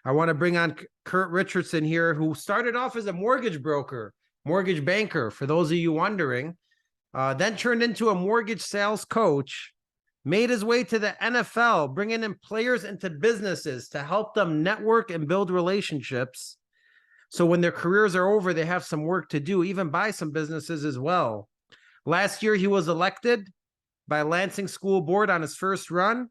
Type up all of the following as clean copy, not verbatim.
I want to bring on Kurt Richardson here, who started off as a mortgage broker, mortgage banker, for those of you wondering, then turned into a mortgage sales coach, made his way to the NFL, bringing in players into businesses to help them network and build relationships. So when their careers are over, they have some work to do, even buy some businesses as well. Last year, he was elected by Lansing School Board on his first run.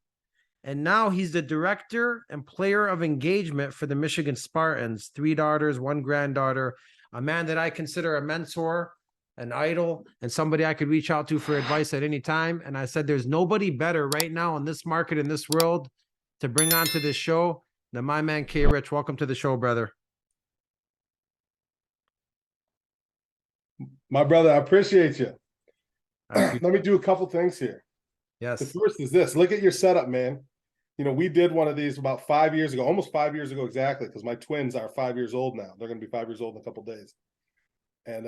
And now he's the director and player of engagement for the Michigan Spartans, 3 daughters, 1 granddaughter, a man that I consider a mentor, an idol, and somebody I could reach out to for advice at any time. And I said, there's nobody better right now in this market, in this world, to bring onto this show than my man, K. Rich. Welcome to the show, brother. My brother, I appreciate you. Let me do a couple things here. Yes. The first is this. Look at your setup, man. You know, we did one of these about 5 years ago, almost 5 years ago exactly, because my twins are 5 years old now. They're going to be 5 years old in a couple of days. And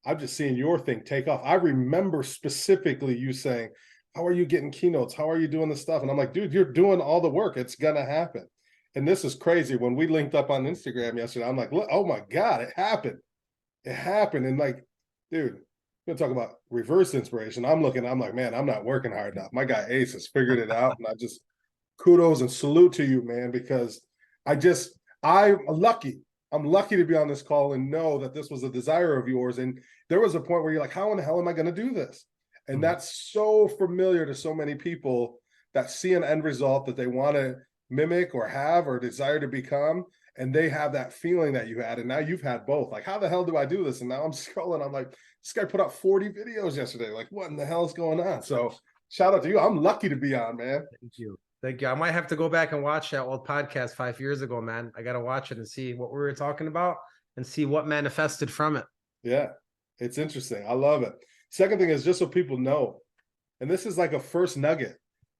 I'm just seeing your thing take off. I remember specifically you saying, how are you getting keynotes? How are you doing this stuff? And I'm like, dude, you're doing all the work. It's going to happen. And this is crazy. When we linked up on Instagram yesterday, I'm like, look, oh my God, it happened. It happened. And like, dude, we're gonna talk about reverse inspiration. I'm like, man, I'm not working hard enough. My guy Ace has figured it out. And I just kudos and salute to you, man, because I'm lucky. I'm lucky to be on this call and know that this was a desire of yours. And there was a point where you're like, how in the hell am I going to do this? And that's so familiar to so many people that see an end result that they want to mimic or have or desire to become. And they have that feeling that you had. And now you've had both. Like, how the hell do I do this? And now I'm scrolling. I'm like, this guy put out 40 videos yesterday. Like, what in the hell is going on? So shout out to you. I'm lucky to be on, man. Thank you. Thank you. I might have to go back and watch that old podcast 5 years ago, man. I got to watch it and see what we were talking about and see what manifested from it. Yeah, it's interesting. I love it. Second thing is, just so people know, and this is like a first nugget.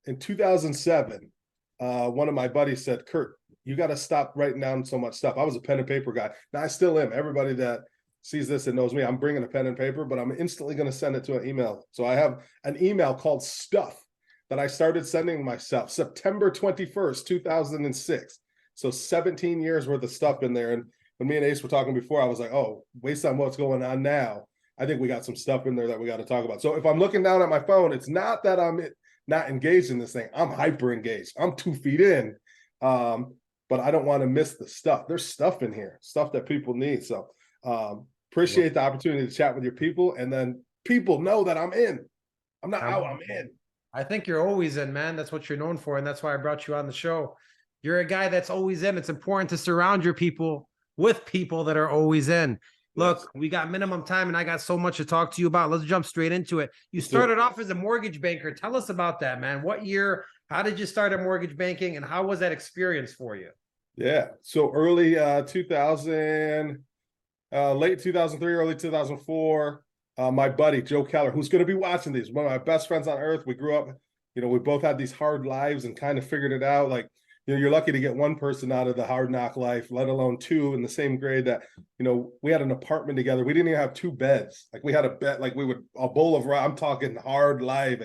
In 2007, one of my buddies said, Kurt, you got to stop writing down so much stuff. I was a pen and paper guy. Now I still am. Everybody that sees this and knows me, I'm bringing a pen and paper, but I'm instantly going to send it to an email. So I have an email called Stuff that I started sending myself September 21st, 2006. So 17 years worth of stuff in there. And when me and Ace were talking before, I was like, oh, based on what's going on now, I think we got some stuff in there that we got to talk about. So if I'm looking down at my phone, it's not that I'm not engaged in this thing. I'm hyper engaged. I'm 2 feet in. But I don't want to miss the stuff. There's stuff in here, stuff that people need. So appreciate the opportunity to chat with your people. And then people know that I'm in. I'm not out, I'm in. I think you're always in, man. That's what you're known for. And that's why I brought you on the show. You're a guy that's always in. It's important to surround your people with people that are always in. Look, we got minimum time and I got so much to talk to you about. Let's jump straight into it. You started off as a mortgage banker. Tell us about that, man. What year? How did you start at mortgage banking? And how was that experience for you? Yeah. So early 2000, late 2003, early 2004. My buddy, Joe Keller, who's going to be watching these, one of my best friends on earth. We grew up, you know, we both had these hard lives and kind of figured it out. Like, you know, you're lucky to get one person out of the hard knock life, let alone 2 in the same grade that, you know, we had an apartment together. We didn't even have 2 beds. Like we had a bed, like a bowl of, I'm talking hard life.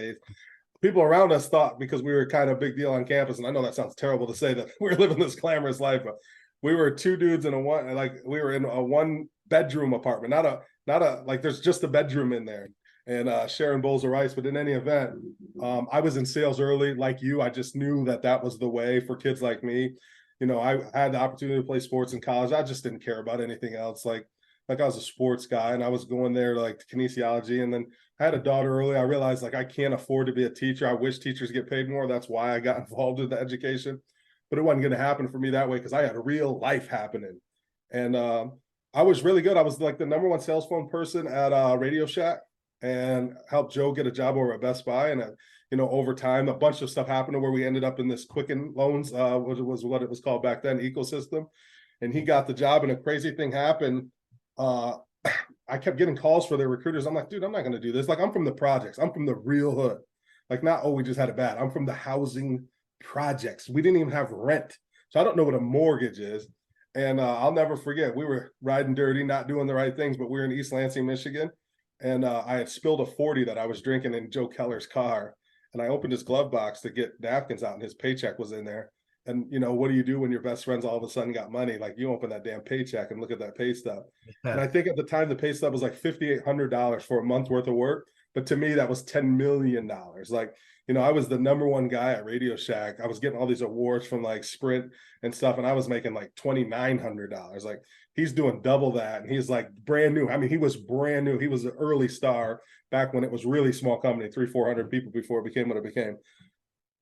People around us thought because we were kind of a big deal on campus. And I know that sounds terrible to say that we were living this glamorous life, but we were 2 dudes in we were in a 1 bedroom apartment, not a like there's just a bedroom in there and sharing bowls of rice. But in any event, I was in sales early like you. I just knew that was the way for kids like me. You know, I had the opportunity to play sports in college. I just didn't care about anything else. Like I was a sports guy and I was going there to like kinesiology. And then I had a daughter early. I realized like I can't afford to be a teacher. I wish teachers get paid more. That's why I got involved with the education. But it wasn't going to happen for me that way because I had a real life happening. And I was really good. I was like the #1 sales phone person at Radio Shack and helped Joe get a job over at Best Buy. And, you know, over time, a bunch of stuff happened where we ended up in this Quicken Loans, which was what it was called back then, ecosystem. And he got the job and a crazy thing happened. I kept getting calls for their recruiters. I'm like, dude, I'm not going to do this. Like, I'm from the projects. I'm from the real hood. Like, not, oh, we just had it bad. I'm from the housing projects. We didn't even have rent. So I don't know what a mortgage is. And I'll never forget, we were riding dirty, not doing the right things, but we were in East Lansing, Michigan. And I had spilled a 40 that I was drinking in Joe Keller's car. And I opened his glove box to get napkins out and his paycheck was in there. And you know, what do you do when your best friends all of a sudden got money? Like, you open that damn paycheck and look at that pay stub. And I think at the time the pay stub was like $5,800 for a month worth of work. But to me, that was $10 million. Like, you know, I was the #1 guy at Radio Shack. I was getting all these awards from like Sprint and stuff, and I was making like $2,900. Like, he's doing double that, and he's like brand new. I mean, he was brand new. He was an early star back when it was really small company, 300-400 people before it became what it became.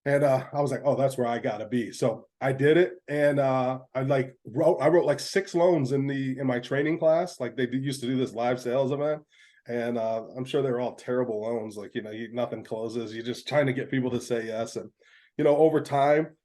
And I was like, oh, that's where I gotta be. So I did it, and I wrote like 6 loans in my training class. Like, they used to do this live sales event, and I'm sure they were all terrible loans. Like, you know, nothing closes. You're just trying to get people to say yes. And you know, over time,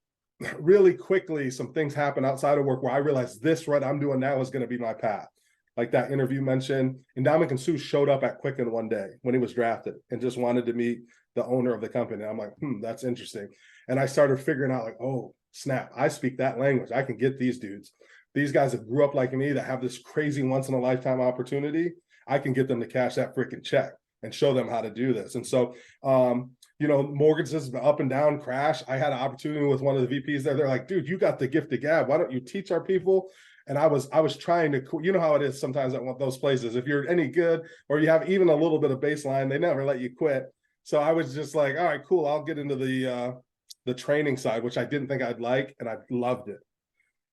really quickly, some things happen outside of work where I realized this what I'm doing now is going to be my path. Like that interview mentioned, Ndamukong Suh showed up at Quicken one day when he was drafted and just wanted to meet the owner of the company. I'm like, that's interesting. And I started figuring out like, oh, snap, I speak that language. I can get these dudes. These guys that grew up like me that have this crazy once in a lifetime opportunity. I can get them to cash that freaking check and show them how to do this. And so, you know, mortgages up and down crash. I had an opportunity with one of the VPs there. They're like, dude, you got the gift of gab. Why don't you teach our people? And I was trying to, you know how it is sometimes at those places. If you're any good or you have even a little bit of baseline, they never let you quit. So I was just like, all right, cool. I'll get into the training side, which I didn't think I'd like, and I loved it.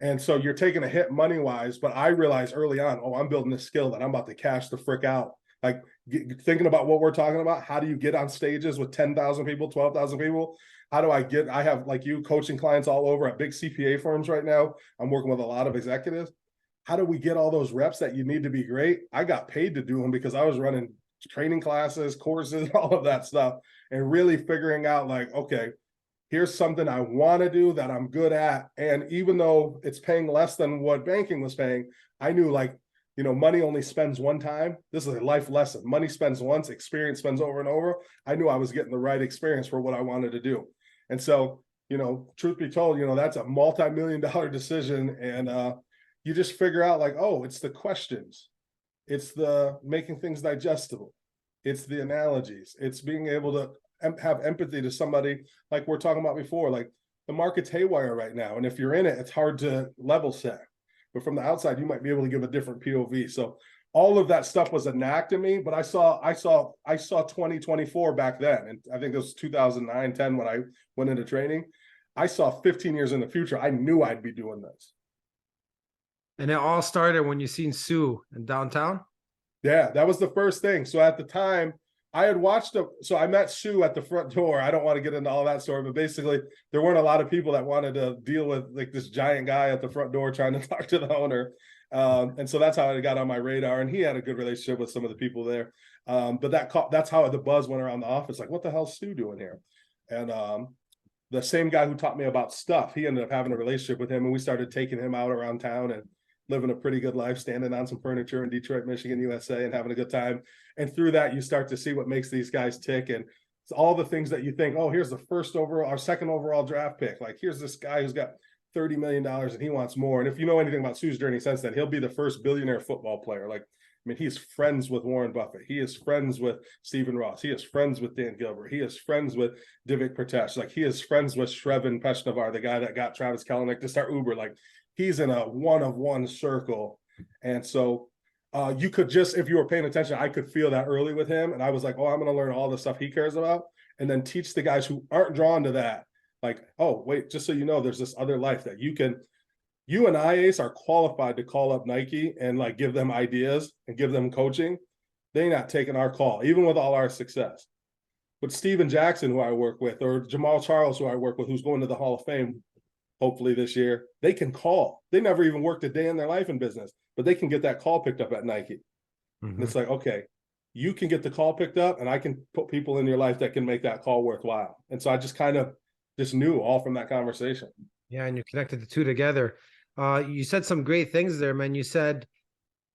And so you're taking a hit money wise, but I realized early on, oh, I'm building a skill that I'm about to cash the frick out. Like, thinking about what we're talking about, how do you get on stages with 10,000 people, 12,000 people? How do I have like you coaching clients all over at big CPA firms right now. I'm working with a lot of executives. How do we get all those reps that you need to be great? I got paid to do them because I was running training classes, courses, all of that stuff, and really figuring out like, okay, here's something I want to do that I'm good at. And even though it's paying less than what banking was paying, I knew like, you know, money only spends one time. This is a life lesson. Money spends once, experience spends over and over. I knew I was getting the right experience for what I wanted to do. And so, you know, truth be told, you know, that's a multi-million-dollar decision. And you just figure out like, oh, it's the questions. It's the making things digestible. It's the analogies. It's being able to have empathy to somebody like we're talking about before. Like, the market's haywire right now. And if you're in it, it's hard to level set. But from the outside, you might be able to give a different POV. So all of that stuff was a knack to me, but I saw 2024 back then. And I think it was 2009, 10 when I went into training. I saw 15 years in the future. I knew I'd be doing this. And it all started when you seen Sue in downtown? Yeah, that was the first thing. So at the time, I had watched so I met Sue at the front door. I don't want to get into all that story, but basically there weren't a lot of people that wanted to deal with like this giant guy at the front door trying to talk to the owner. And so that's how it got on my radar. And he had a good relationship with some of the people there. But that's how the buzz went around the office. Like, what the hell's Sue doing here? And the same guy who taught me about stuff, he ended up having a relationship with him, and we started taking him out around town and living a pretty good life, standing on some furniture in Detroit, Michigan, USA, and having a good time. And through that, you start to see what makes these guys tick. And it's all the things that you think, oh, here's the first overall, our second overall draft pick. Like, here's this guy who's got $30 million and he wants more. And if you know anything about Sue's journey since then, he'll be the first billionaire football player. Like, I mean, he's friends with Warren Buffett. He is friends with Stephen Ross. He is friends with Dan Gilbert. He is friends with Divik Pritesh. Like, he is friends with Shrevin Peshnavar, the guy that got Travis Kalanick to start Uber. Like, he's in a one-of-one circle. And so you could just, if you were paying attention, I could feel that early with him. And I was like, oh, I'm going to learn all the stuff he cares about and then teach the guys who aren't drawn to that. Like, oh, wait, just so you know, there's this other life that you and I, Ace, are qualified to call up Nike and like give them ideas and give them coaching. They're not taking our call, even with all our success. But Steven Jackson, who I work with, or Jamal Charles, who I work with, who's going to the Hall of Fame, hopefully this year, they can call. They never even worked a day in their life in business, but they can get that call picked up at Nike. Mm-hmm. And it's like, okay, you can get the call picked up and I can put people in your life that can make that call worthwhile. And so I just kind of just knew all from that conversation. Yeah, and you connected the two together. You said some great things there, man. You said,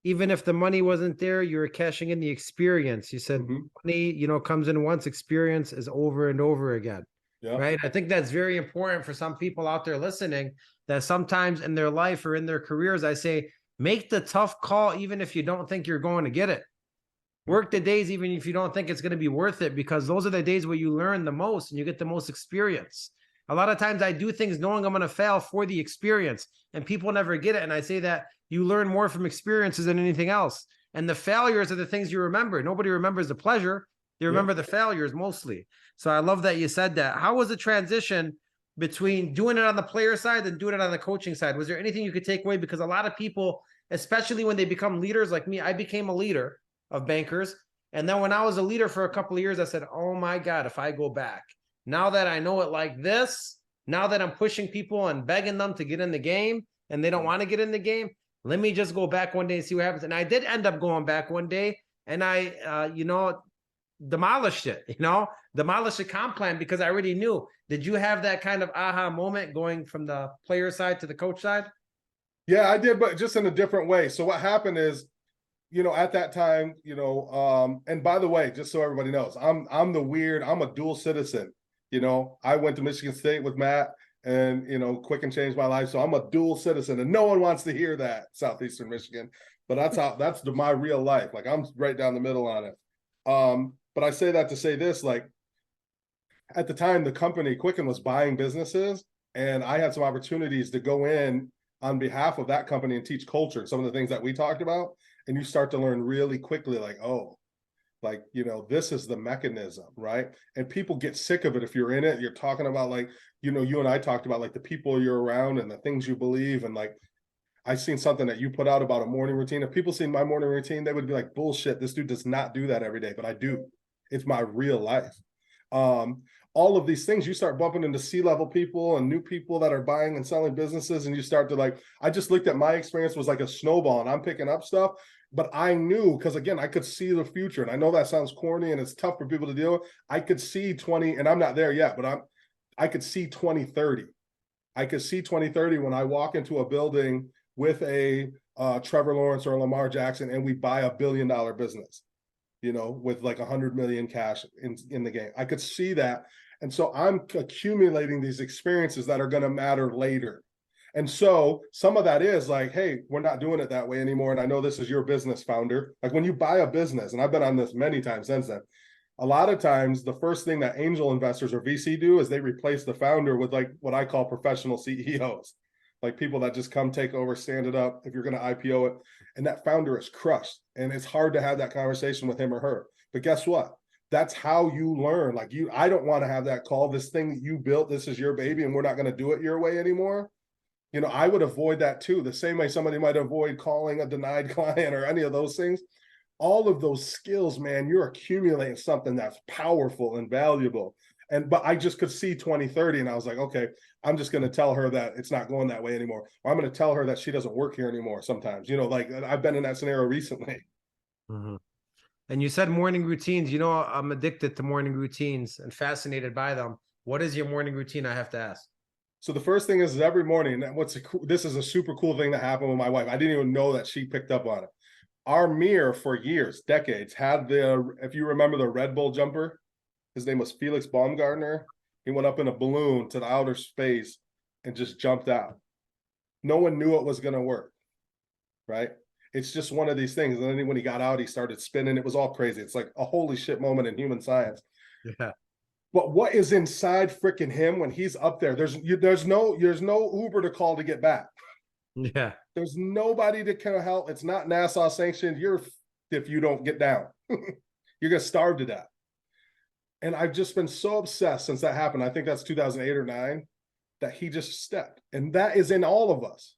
even if the money wasn't there, you were cashing in the experience. You said money, comes in once, experience is over and over again. Yeah. Right. I think that's very important for some people out there listening, that sometimes in their life or in their careers, I say, make the tough call, even if you don't think you're going to get it. Work the days, even if you don't think it's going to be worth it, because those are the days where you learn the most and you get the most experience. A lot of times I do things knowing I'm going to fail for the experience, and people never get it. And I say that you learn more from experiences than anything else. And the failures are the things you remember. Nobody remembers the pleasure. They remember the failures mostly. So I love that you said that. How was the transition between doing it on the player side and doing it on the coaching side? Was there anything you could take away? Because a lot of people, especially when they become leaders like me, I became a leader of bankers. And then when I was a leader for a couple of years, I said, oh my God, if I go back, now that I know it like this, now that I'm pushing people and begging them to get in the game and they don't want to get in the game, let me just go back one day and see what happens. And I did end up going back one day, and I, demolished it, demolished the comp plan because I already knew. Did you have that kind of aha moment going from the player side to the coach side? Yeah, I did, but just in a different way. So what happened is, at that time, and by the way, just so everybody knows, I'm a dual citizen. I went to Michigan State with Matt and, Quicken changed my life. So I'm a dual citizen, and no one wants to hear that, Southeastern Michigan, but that's my real life. Like, I'm right down the middle on it. But I say that to say this, like, at the time, the company Quicken was buying businesses, and I had some opportunities to go in on behalf of that company and teach culture, some of the things that we talked about. And you start to learn really quickly, like, oh, like, this is the mechanism, right? And people get sick of it if you're in it. You're talking about, like, you and I talked about, like, the people you're around and the things you believe. And, like, I seen something that you put out about a morning routine. If people seen my morning routine, they would be like, bullshit, this dude does not do that every day, but I do. It's my real life. All of these things, you start bumping into C-level people and new people that are buying and selling businesses, and you start to, like, I just looked at my experience was like a snowball, and I'm picking up stuff, but I knew, because again, I could see the future, and I know that sounds corny and it's tough for people to deal with. I could see 20, and I'm not there yet, but I could see 2030. I could see 2030 when I walk into a building with a Trevor Lawrence or a Lamar Jackson, and we buy $1 billion business, with like 100 million cash in the game. I could see that. And so I'm accumulating these experiences that are going to matter later. And so some of that is like, hey, we're not doing it that way anymore. And I know this is your business, founder. Like, when you buy a business, and I've been on this many times since then, a lot of times the first thing that angel investors or VC do is they replace the founder with, like, what I call professional CEOs, like people that just come take over, stand it up if you're going to IPO it. And that founder is crushed. And it's hard to have that conversation with him or her. But guess what? That's how you learn. Like, I don't want to have that call. This thing that you built, this is your baby, and we're not going to do it your way anymore. I would avoid that too. The same way somebody might avoid calling a denied client or any of those things. All of those skills, man, you're accumulating something that's powerful and valuable. But I just could see 2030, and I was like, okay, I'm just going to tell her that it's not going that way anymore. Or I'm going to tell her that she doesn't work here anymore sometimes. Like, I've been in that scenario recently. Mm-hmm. And you said morning routines. I'm addicted to morning routines and fascinated by them. What is your morning routine? I have to ask. So the first thing is every morning, this is a super cool thing that happened with my wife. I didn't even know that she picked up on it. Our mirror for years, decades, had if you remember the Red Bull jumper, his name was Felix Baumgartner. He went up in a balloon to the outer space and just jumped out. No one knew it was going to work, right? It's just one of these things. And then when he got out, he started spinning. It was all crazy. It's like a holy shit moment in human science. Yeah. But what is inside freaking him when he's up there? There's no Uber to call to get back. Yeah. There's nobody to kind of help. It's not NASA sanctioned. If you don't get down, you're gonna starve to death. And I've just been so obsessed since that happened. I think that's 2008 or 2009, that he just stepped. And that is in all of us.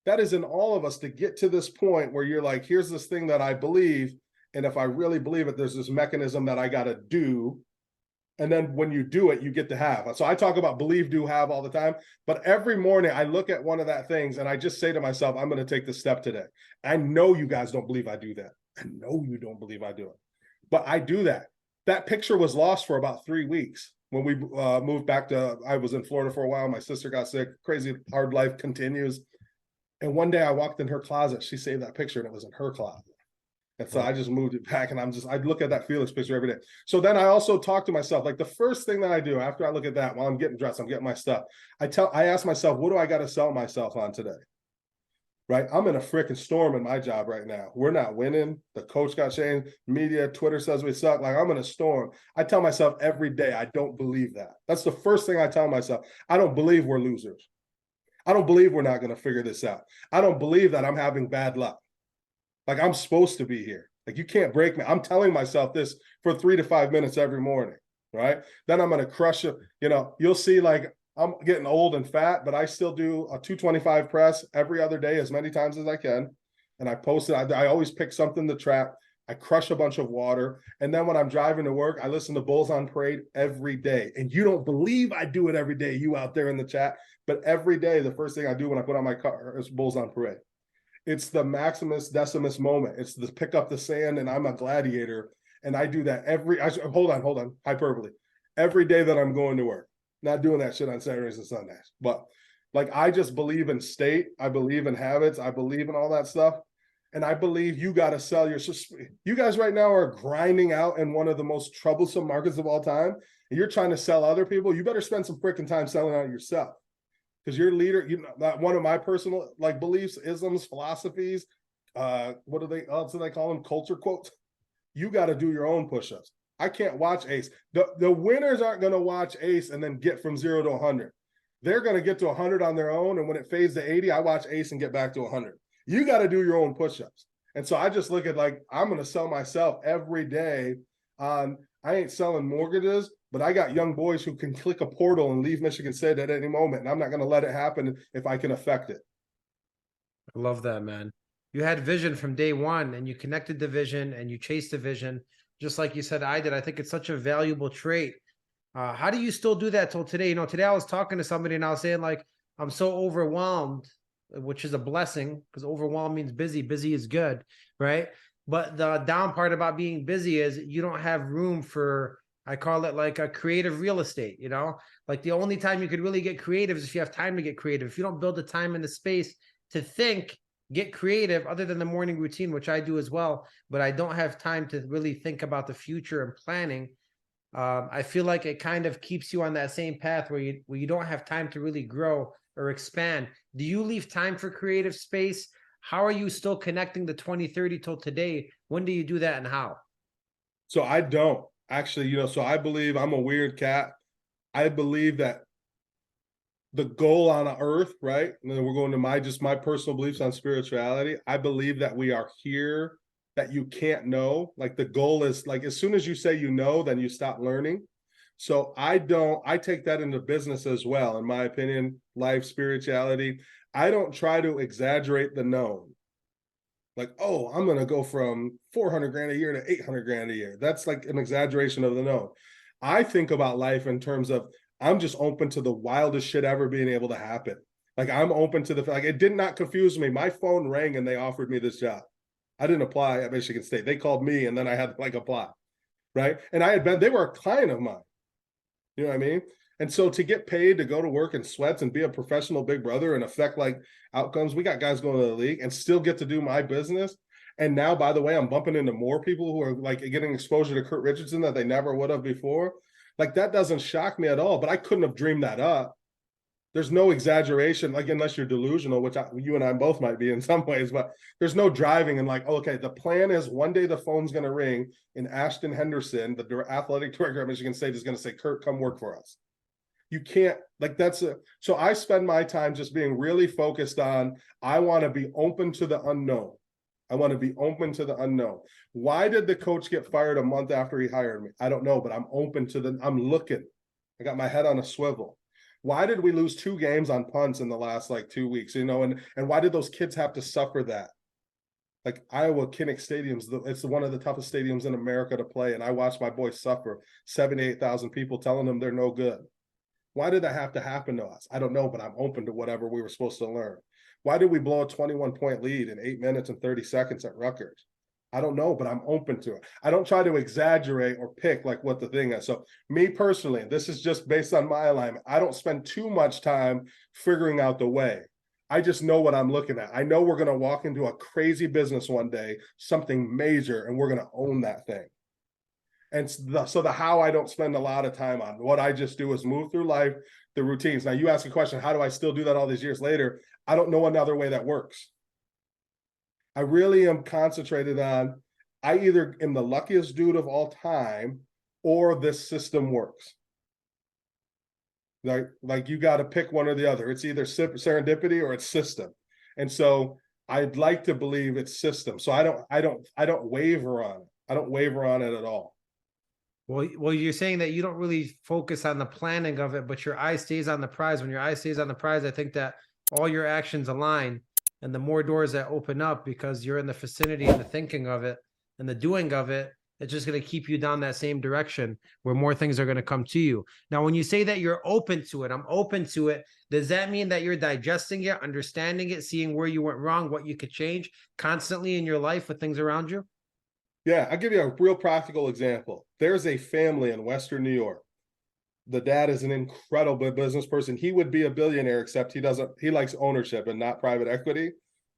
That is in all of us to get to this point where you're like, here's this thing that I believe. And if I really believe it, there's this mechanism that I got to do. And then when you do it, you get to have. So I talk about believe, do, have all the time. But every morning I look at one of that things and I just say to myself, I'm going to take this step today. I know you guys don't believe I do that. I know you don't believe I do it. But I do that. That picture was lost for about 3 weeks. When we moved back I was in Florida for a while. My sister got sick. Crazy hard life continues. And one day I walked in her closet. She saved that picture and it was in her closet. And so I just moved it back, and I look at that Felix picture every day. So then I also talk to myself, like the first thing that I do after I look at that, while I'm getting dressed, I'm getting my stuff. I ask myself, what do I got to sell myself on today? right? I'm in a freaking storm in my job right now. We're not winning. The coach got changed. Media, Twitter says we suck. Like, I'm in a storm. I tell myself every day, I don't believe that. That's the first thing I tell myself. I don't believe we're losers. I don't believe we're not going to figure this out. I don't believe that I'm having bad luck. Like, I'm supposed to be here. Like, you can't break me. I'm telling myself this for 3 to 5 minutes every morning, right? Then I'm going to crush it. You know, you'll see, like, I'm getting old and fat, but I still do a 225 press every other day, as many times as I can. And I post it. I always pick something to trap. I crush a bunch of water. And then when I'm driving to work, I listen to Bulls on Parade every day. And you don't believe I do it every day, you out there in the chat. But every day, the first thing I do when I put on my car is Bulls on Parade. It's the Maximus Decimus moment. It's the pick up the sand and I'm a gladiator. And I do that hold on, hyperbole. Every day that I'm going to work. Not doing that shit on Saturdays and Sundays. But like, I just believe in state. I believe in habits. I believe in all that stuff. And I believe you got to sell your, you guys right now are grinding out in one of the most troublesome markets of all time. And you're trying to sell other people. You better spend some freaking time selling out yourself. Because your leader, you know, one of my personal like beliefs, isms, philosophies, what do they call them? Culture quotes. You got to do your own push-ups. I can't watch Ace. The winners aren't going to watch Ace and then get from 0 to 100. They're going to get to 100 on their own. And when it fades to 80, I watch Ace and get back to 100. You got to do your own push-ups. And so I just look at, like, I'm going to sell myself every day on, I ain't selling mortgages, but I got young boys who can click a portal and leave Michigan State at any moment. And I'm not going to let it happen if I can affect it. I love that, man. You had vision from day one and you connected the vision and you chased the vision. Just like you said, I did. I think it's such a valuable trait. How do you still do that till today? You know, today I was talking to somebody and I was saying, like, I'm so overwhelmed, which is a blessing because overwhelmed means busy. Busy is good, right? But the down part about being busy is you don't have room for, I call it like a creative real estate, you know? Like, the only time you could really get creative is if you have time to get creative. If you don't build the time and the space to think, get creative, other than the morning routine, which I do as well, but I don't have time to really think about the future and planning. I feel like it kind of keeps you on that same path where you don't have time to really grow or expand. Do you leave time for creative space? How are you still connecting the 2030 till today? When do you do that and how? So I don't actually, you know, so I believe, I'm a weird cat. I believe that the goal on earth, right? And then we're going to my personal beliefs on spirituality. I believe that we are here, that you can't know. Like, the goal is, like, as soon as you say you know, then you stop learning. So I take that into business as well. In my opinion, life, spirituality, I don't try to exaggerate the known. Like, oh, I'm going to go from 400 grand a year to 800 grand a year. That's like an exaggeration of the known. I think about life in terms of, I'm just open to the wildest shit ever being able to happen. Like, I'm open to like, it did not confuse me. My phone rang and they offered me this job. I didn't apply at Michigan State. They called me and then I had to, like, apply. Right. And they were a client of mine. You know what I mean? And so to get paid to go to work in sweats and be a professional big brother and affect, like, outcomes, we got guys going to the league and still get to do my business. And now, by the way, I'm bumping into more people who are, like, getting exposure to Kurt Richardson that they never would have before. Like, that doesn't shock me at all, but I couldn't have dreamed that up. There's no exaggeration, like, unless you're delusional, which you and I both might be in some ways, but there's no driving and like, okay, the plan is one day the phone's going to ring and Ashton Henderson, the athletic director at Michigan State, is going to say, Kurt, come work for us. You can't, like, so I spend my time just being really focused on, I want to be open to the unknown. I want to be open to the unknown. Why did the coach get fired a month after he hired me? I don't know, but I'm open to I'm looking. I got my head on a swivel. Why did we lose 2 games on punts in the last, like, 2 weeks? You know, and why did those kids have to suffer that? Like, Iowa Kinnick Stadium's it's one of the toughest stadiums in America to play, and I watched my boys suffer. 78,000 people telling them they're no good. Why did that have to happen to us? I don't know, but I'm open to whatever we were supposed to learn. Why did we blow a 21-point lead in 8 minutes and 30 seconds at Rutgers? I don't know, but I'm open to it. I don't try to exaggerate or pick, like, what the thing is. So me personally, this is just based on my alignment. I don't spend too much time figuring out the way. I just know what I'm looking at. I know we're going to walk into a crazy business one day, something major, and we're going to own that thing. And so the how, I don't spend a lot of time on. What I just do is move through life, the routines. Now, you ask a question, how do I still do that all these years later? I don't know another way that works. I really am concentrated on, I either am the luckiest dude of all time or this system works. Like you got to pick one or the other. It's either serendipity or it's system. And so I'd like to believe it's system. So I don't waver on it. I don't waver on it at all. Well, you're saying that you don't really focus on the planning of it, but your eye stays on the prize. When your eye stays on the prize, I think that all your actions align, and the more doors that open up because you're in the vicinity and the thinking of it and the doing of it, it's just going to keep you down that same direction where more things are going to come to you. Now, when you say that you're open to it, I'm open to it. Does that mean that you're digesting it, understanding it, seeing where you went wrong, what you could change constantly in your life with things around you? Yeah, I'll give you a real practical example. There's a family in Western New York. The dad is an incredible business person. He would be a billionaire, except he likes ownership and not private equity.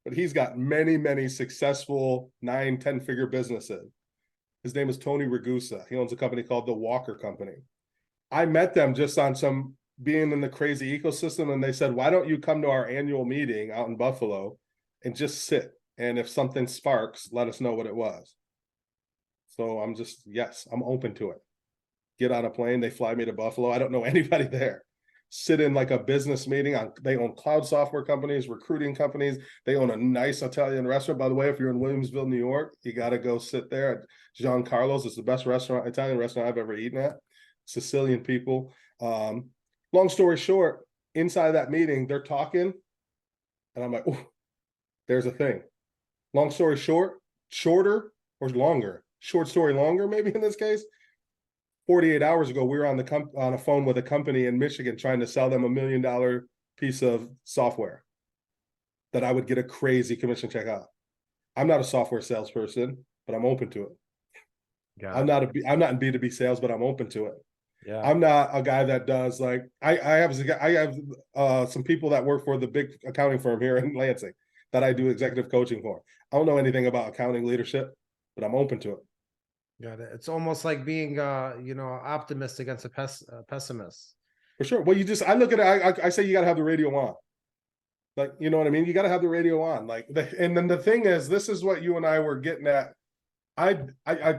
But he's got many, many successful 9-10 figure businesses. His name is Tony Ragusa. He owns a company called the Walker Company. I met them just on some being in the crazy ecosystem, and they said, why don't you come to our annual meeting out in Buffalo and just sit? And if something sparks, let us know what it was. So I'm just, yes, I'm open to it. Get on a plane, they fly me to Buffalo. I don't know anybody there. Sit in like a business meeting. They own cloud software companies, recruiting companies. They own a nice Italian restaurant. By the way, if you're in Williamsville, New York, you got to go sit there at Giancarlo's. It's the best Italian restaurant I've ever eaten at. Sicilian people. Long story short, inside of that meeting, they're talking, and I'm like, oh, there's a thing. Long story short, shorter or longer? Short story longer, maybe in this case. 48 hours ago, we were on a phone with a company in Michigan trying to sell them $1 million piece of software that I would get a crazy commission check out. I'm not a software salesperson, but I'm open to it. I'm not in B2B sales, but I'm open to it. Yeah. I'm not a guy that does like I have some people that work for the big accounting firm here in Lansing that I do executive coaching for. I don't know anything about accounting leadership, but I'm open to it. Got it. It's almost like being, optimist against a pessimist. For sure. Well, I look at it. I say you got to have the radio on. Like, you know what I mean? You got to have the radio on. And then the thing is, this is what you and I were getting at. I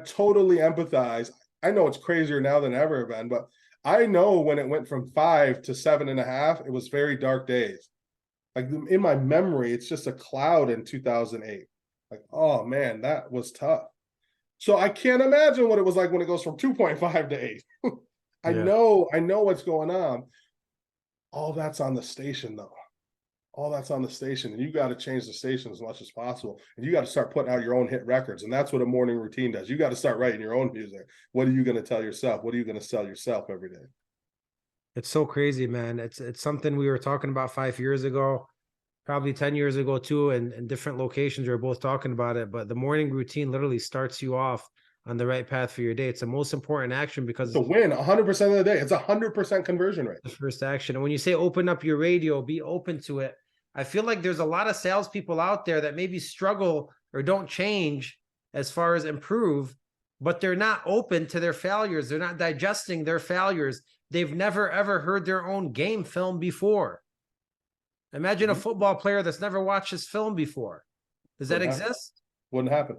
totally empathize. I know it's crazier now than ever, Ben, but I know when it went from 5 to 7.5, it was very dark days. Like in my memory, it's just a cloud in 2008. Like, oh man, that was tough. So I can't imagine what it was like when it goes from 2.5 to 8. I know what's going on. All that's on the station, though. All that's on the station, and you got to change the station as much as possible. And you got to start putting out your own hit records, and that's what a morning routine does. You got to start writing your own music. What are you going to tell yourself? What are you going to sell yourself every day? It's so crazy, man. It's something we were talking about 5 years ago, probably 10 years ago too, and in different locations we were both talking about it. But the morning routine literally starts you off on the right path for your day. It's the most important action because it's a win 100% of the day. It's 100% conversion rate. The first action. And when you say open up your radio, be open to it. I feel like there's a lot of salespeople out there that maybe struggle or don't change as far as improve, but they're not open to their failures. They're not digesting their failures. They've never, ever heard their own game film before. Imagine a football player that's never watched his film before. Does that exist? Wouldn't happen.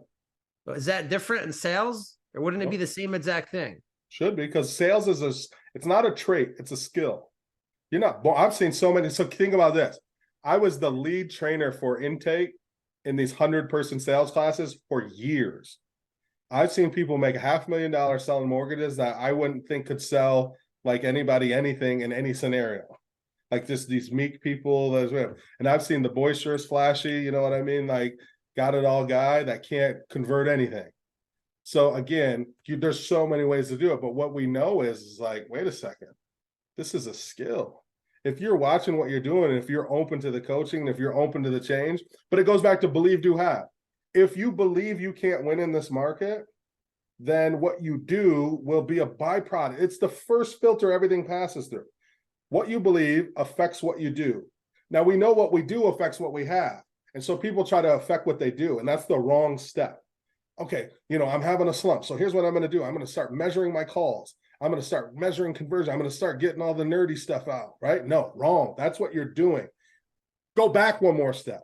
Is that different in sales? Or wouldn't it be the same exact thing? Should be, because sales it's not a trait, it's a skill. I've seen so many. So think about this. I was the lead trainer for intake in these 100-person sales classes for years. I've seen people make $500,000 selling mortgages that I wouldn't think could sell like anybody, anything in any scenario. Like just these meek people. And I've seen the boisterous, flashy, you know what I mean? Like got it all guy that can't convert anything. So again, there's so many ways to do it. But what we know is like, wait a second, this is a skill. If you're watching what you're doing, and if you're open to the coaching, and if you're open to the change, but it goes back to believe, do, have. If you believe you can't win in this market, then what you do will be a byproduct. It's the first filter everything passes through. What you believe affects what you do. Now we know what we do affects what we have. And so people try to affect what they do, and that's the wrong step. Okay, I'm having a slump. So here's what I'm going to do. I'm going to start measuring my calls. I'm going to start measuring conversion. I'm going to start getting all the nerdy stuff out, right? No, wrong. That's what you're doing. Go back one more step.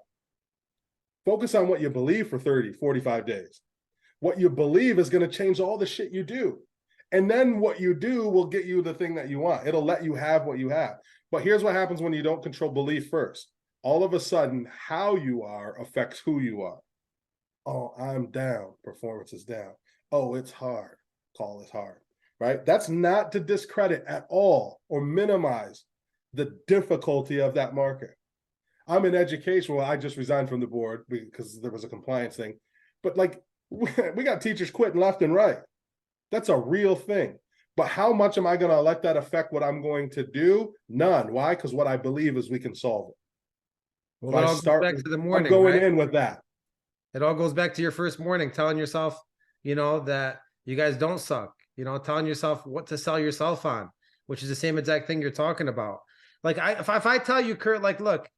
Focus on what you believe for 30, 45 days. What you believe is going to change all the shit you do. And then what you do will get you the thing that you want. It'll let you have what you have. But here's what happens when you don't control belief first. All of a sudden, how you are affects who you are. Oh, I'm down. Performance is down. Oh, it's hard. Call is hard, right? That's not to discredit at all or minimize the difficulty of that market. I'm in education. Well, I just resigned from the board because there was a compliance thing. But like, we got teachers quitting left and right. That's a real thing. But how much am I going to let that affect what I'm going to do? None. Why? Because what I believe is we can solve it. Well, it all goes back to the morning. I'm going right? in with that. It all goes back to your first morning, telling yourself, that you guys don't suck, telling yourself what to sell yourself on, which is the same exact thing you're talking about. Like if I tell you, Kurt, like, look,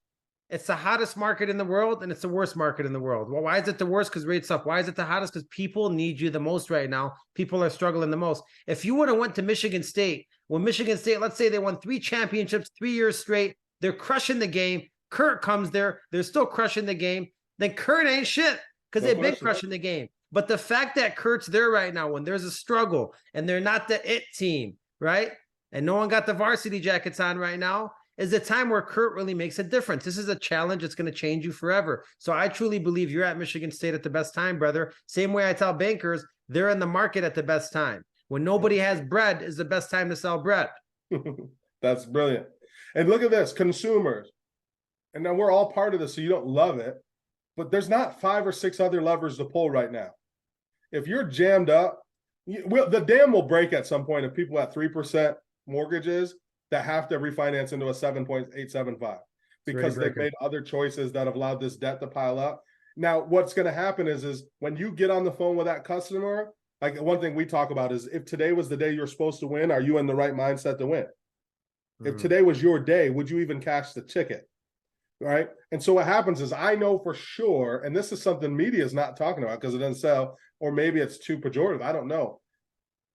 it's the hottest market in the world and it's the worst market in the world. Well, why is it the worst? Because rates up. Why is it the hottest? Because people need you the most right now. People are struggling the most. If you would have went to Michigan State, when Michigan State, let's say they won 3 championships, 3 years straight, they're crushing the game. Kurt comes there, they're still crushing the game. Then Kurt ain't shit because they've been crushing the game. But the fact that Kurt's there right now when there's a struggle and they're not the it team, right? And no one got the varsity jackets on right now, is the time where Kurt really makes a difference. This is a challenge that's going to change you forever. So I truly believe you're at Michigan State at the best time, brother. Same way I tell bankers, they're in the market at the best time. When nobody has bread is the best time to sell bread. That's brilliant. And look at this, consumers. And now we're all part of this, so you don't love it. But there's not 5 or 6 other levers to pull right now. If you're jammed up, the dam will break at some point if people at 3% mortgages that have to refinance into a 7.875 because they've made other choices that have allowed this debt to pile up. Now, what's going to happen is when you get on the phone with that customer, like one thing we talk about is if today was the day you're supposed to win, are you in the right mindset to win? If today was your day, would you even cash the ticket? Right. And so what happens is I know for sure, and this is something media is not talking about because it doesn't sell, or maybe it's too pejorative. I don't know.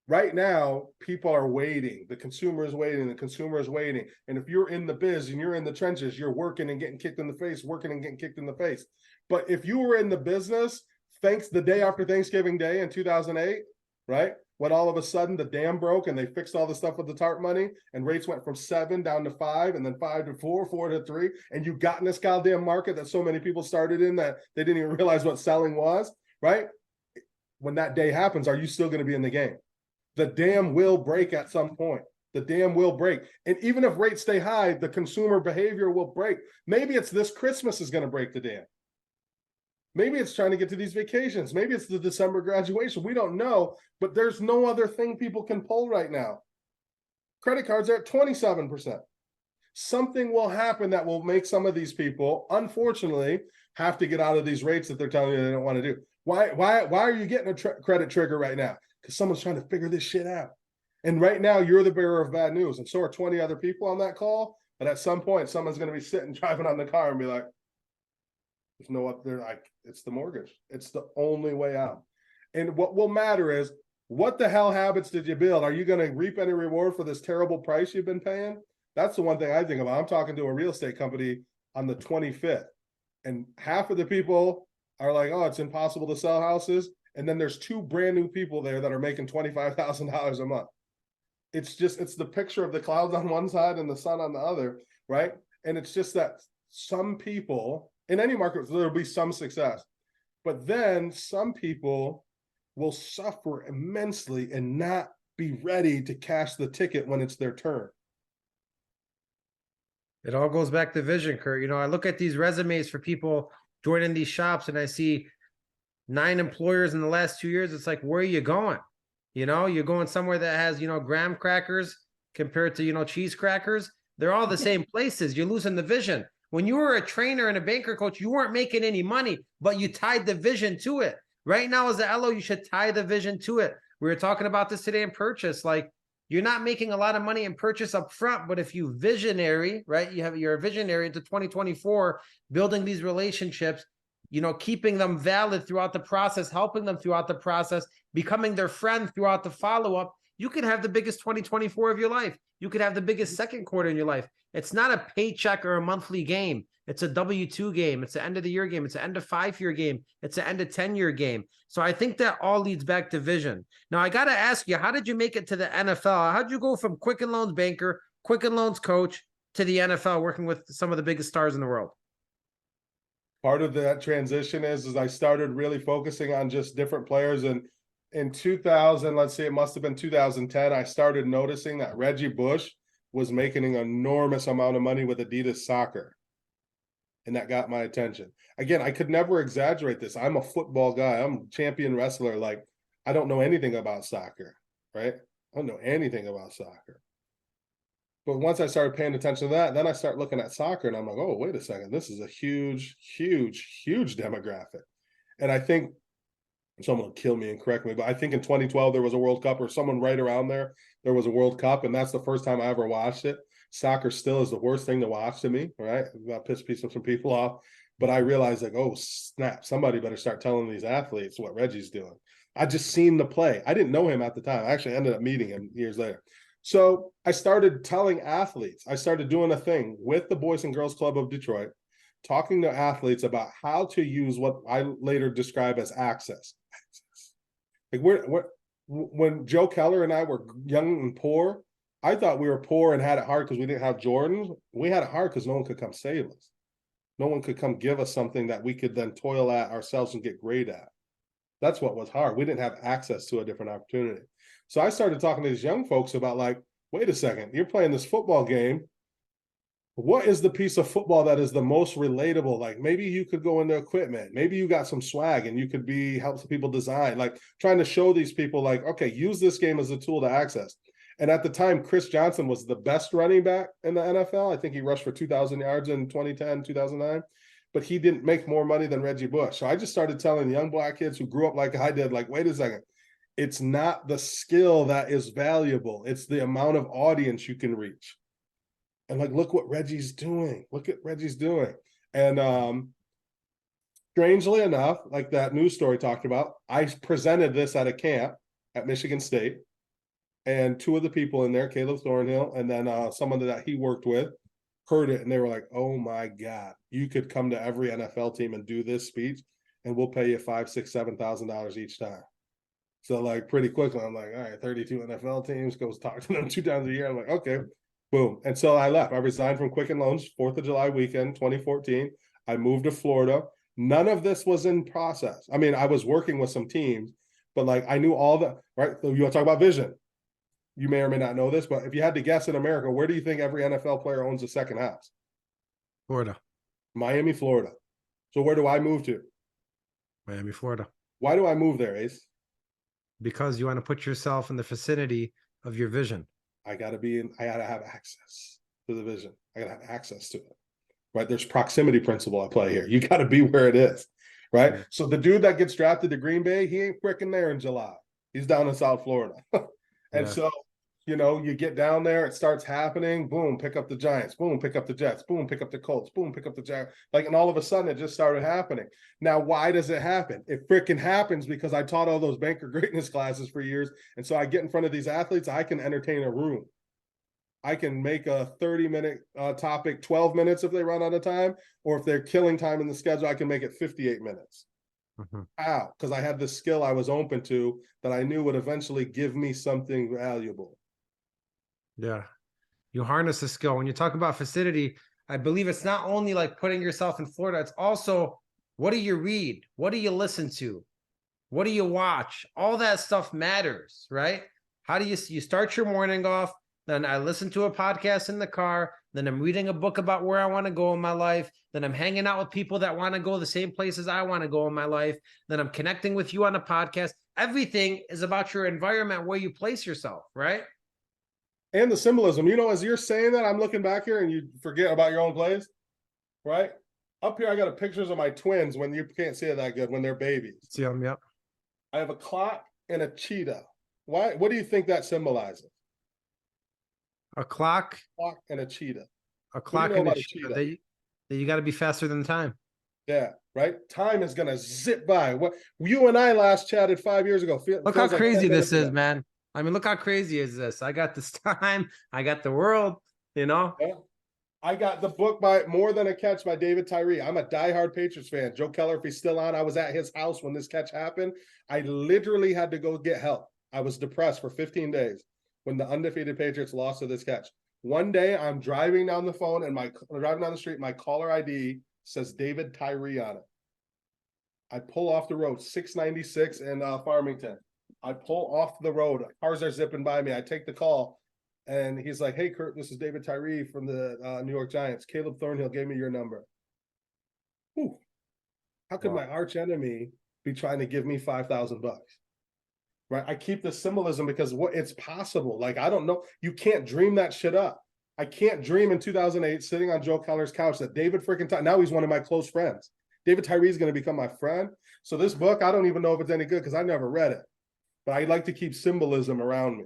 Right now, people are waiting. The consumer is waiting. The consumer is waiting. And if you're in the biz and you're in the trenches, you're working and getting kicked in the face, working and getting kicked in the face. But if you were in the business, the day after Thanksgiving Day in 2008, right? When all of a sudden the dam broke and they fixed all the stuff with the TARP money and rates went from 7 down to 5 and then 5 to 4, 4 to 3. And you got in this goddamn market that so many people started in that they didn't even realize what selling was, right? When that day happens, are you still going to be in the game? The dam will break at some point. The dam will break. And even if rates stay high, the consumer behavior will break. Maybe it's this Christmas is going to break the dam. Maybe it's trying to get to these vacations. Maybe it's the December graduation. We don't know, but there's no other thing people can pull right now. Credit cards are at 27%. Something will happen that will make some of these people, unfortunately, have to get out of these rates that they're telling you they don't want to do. Why are you getting a credit trigger right now? Because someone's trying to figure this shit out. And right now, you're the bearer of bad news. And so are 20 other people on that call. But at some point, someone's going to be sitting, driving on the car and be like, there's no up there. Like, it's the mortgage. It's the only way out. And what will matter is, what the hell habits did you build? Are you going to reap any reward for this terrible price you've been paying? That's the one thing I think about. I'm talking to a real estate company on the 25th. And half of the people are like, oh, it's impossible to sell houses. And then there's 2 brand new people there that are making $25,000 a month. It's the picture of the clouds on one side and the sun on the other, right? And it's just that some people, in any market, there'll be some success. But then some people will suffer immensely and not be ready to cash the ticket when it's their turn. It all goes back to vision, Kurt. I look at these resumes for people joining these shops and I see 9 employers in the last 2 years. It's like, where are you going? You're going somewhere that has, graham crackers compared to, cheese crackers. They're all the same places. You're losing the vision. When you were a trainer and a banker coach, you weren't making any money, but you tied the vision to it. Right now, as a LO, you should tie the vision to it. We were talking about this today in purchase. Like, you're not making a lot of money in purchase up front, but if you visionary, right? You're a visionary into 2024, building these relationships, keeping them valid throughout the process, helping them throughout the process, becoming their friend throughout the follow-up. You could have the biggest 2024 of your life. You could have the biggest second quarter in your life. It's not a paycheck or a monthly game. It's a W-2 game. It's an end of the year game. It's an end of 5-year game. It's an end of 10-year game. So I think that all leads back to vision. Now, I got to ask you, how did you make it to the NFL? How'd you go from Quicken Loans banker, Quicken Loans coach to the NFL working with some of the biggest stars in the world? Part of that transition is I started really focusing on just different players. And in 2000, let's say it must have been 2010, I started noticing that Reggie Bush was making an enormous amount of money with Adidas soccer. And that got my attention. Again, I could never exaggerate this. I'm a football guy. I'm a champion wrestler. Like, I don't know anything about soccer, right? I don't know anything about soccer. But once I started paying attention to that, then I start looking at soccer and I'm like, oh, wait a second. This is a huge, huge, huge demographic. And I think someone will kill me and correct me, but I think in 2012 there was a World Cup, or someone right around there was a World Cup, and that's the first time I ever watched it. Soccer still is the worst thing to watch to me, right? I'll piss some people off, but I realized, like, oh snap, somebody better start telling these athletes what Reggie's doing. I just seen the play. I didn't know him at the time. I actually ended up meeting him years later. So I started telling athletes, I started doing a thing with the Boys and Girls Club of Detroit, talking to athletes about how to use what I later describe as access. Like, when Joe Keller and I were young and poor, I thought we were poor and had it hard because we didn't have Jordans. We had it hard because no one could come save us. No one could come give us something that we could then toil at ourselves and get great at. That's what was hard. We didn't have access to a different opportunity. So I started talking to these young folks about, like, wait a second, you're playing this football game. What is the piece of football that is the most relatable? Like, maybe you could go into equipment. Maybe you got some swag and you could help some people design, like trying to show these people, like, okay, use this game as a tool to access. And at the time, Chris Johnson was the best running back in the NFL. I think he rushed for 2,000 yards in 2010, 2009, but he didn't make more money than Reggie Bush. So I just started telling young black kids who grew up like I did, like, wait a second, it's not the skill that is valuable. It's the amount of audience you can reach. And, like, look what Reggie's doing. Look at Reggie's doing. And strangely enough, like that news story talked about, I presented this at a camp at Michigan State. And two of the people in there, Caleb Thornhill, and then someone that he worked with, heard it. And they were like, oh, my God, you could come to every NFL team and do this speech, and we'll pay you $5,000, $6,000, $7,000 each time. So, like, pretty quickly, I'm like, all right, 32 NFL teams, goes talk to them 2 times a year. I'm like, okay. Boom. And so I left. I resigned from Quicken Loans, 4th of July weekend, 2014. I moved to Florida. None of this was in process. I mean, I was working with some teams, but, like, I knew all the, right? So you want to talk about vision. You may or may not know this, but if you had to guess in America, where do you think every NFL player owns a second house? Florida. Miami, Florida. So where do I move to? Miami, Florida. Why do I move there, Ace? Because you want to put yourself in the vicinity of your vision. I got to have access to the vision. I got to have access to it, right? There's proximity principle at play here. You got to be where it is, right? Yeah. So the dude that gets drafted to Green Bay, he ain't freaking there in July. He's down in South Florida. And Yeah. so, you know, you get down there, it starts happening, boom, pick up the Giants, boom, pick up the Jets, boom, pick up the Colts, boom, pick up the Jaguars. Like, and all of a sudden it just started happening. Now, why does it happen? It freaking happens because I taught all those banker greatness classes for years. And so I get in front of these athletes, I can entertain a room. I can make a 30-minute topic 12 minutes if they run out of time, or if they're killing time in the schedule, I can make it 58 minutes. Mm-hmm. How? Because I had this skill I was open to that I knew would eventually give me something valuable. Yeah. You harness the skill. When you talk about vicinity, I believe it's not only like putting yourself in Florida, it's also, what do you read? What do you listen to? What do you watch? All that stuff matters, right? How do you start your morning off? Then I listen to a podcast in the car. Then I'm reading a book about where I want to go in my life. Then I'm hanging out with people that want to go the same places I want to go in my life. Then I'm connecting with you on a podcast. Everything is about your environment, where you place yourself, right? And the symbolism. You know, as you're saying that, I'm looking back here and you forget about your own place, right? Up here, I got pictures of my twins when you can't see it that good, when they're babies. See them, yep. I have a clock and a cheetah. Why? What do you think that symbolizes? A clock And a cheetah. A clock and a cheetah. That you got to be faster than time. Yeah, right. Time is gonna zip by. What you and I last chatted 5 years ago. Look how crazy this is, man. I mean, look how crazy is this? I got this time. I got the world, you know? Yeah. I got the book by More Than a Catch by David Tyree. I'm a diehard Patriots fan. Joe Keller, if he's still on, I was at his house when this catch happened. I literally had to go get help. I was depressed for 15 days when the undefeated Patriots lost to this catch. One day I'm driving down the phone and driving down the street, my caller ID says David Tyree on it. I pull off the road, 696 in Farmington. I pull off the road. Cars are zipping by me. I take the call. And he's like, hey, Kurt, this is David Tyree from the New York Giants. Caleb Thornhill gave me your number. Whew. How could my arch enemy be trying to give me $5,000? Right? I keep the symbolism because it's possible. Like, I don't know. You can't dream that shit up. I can't dream in 2008 sitting on Joe Keller's couch that David freaking now he's one of my close friends. David Tyree is going to become my friend. So this book, I don't even know if it's any good because I never read it. But I like to keep symbolism around me.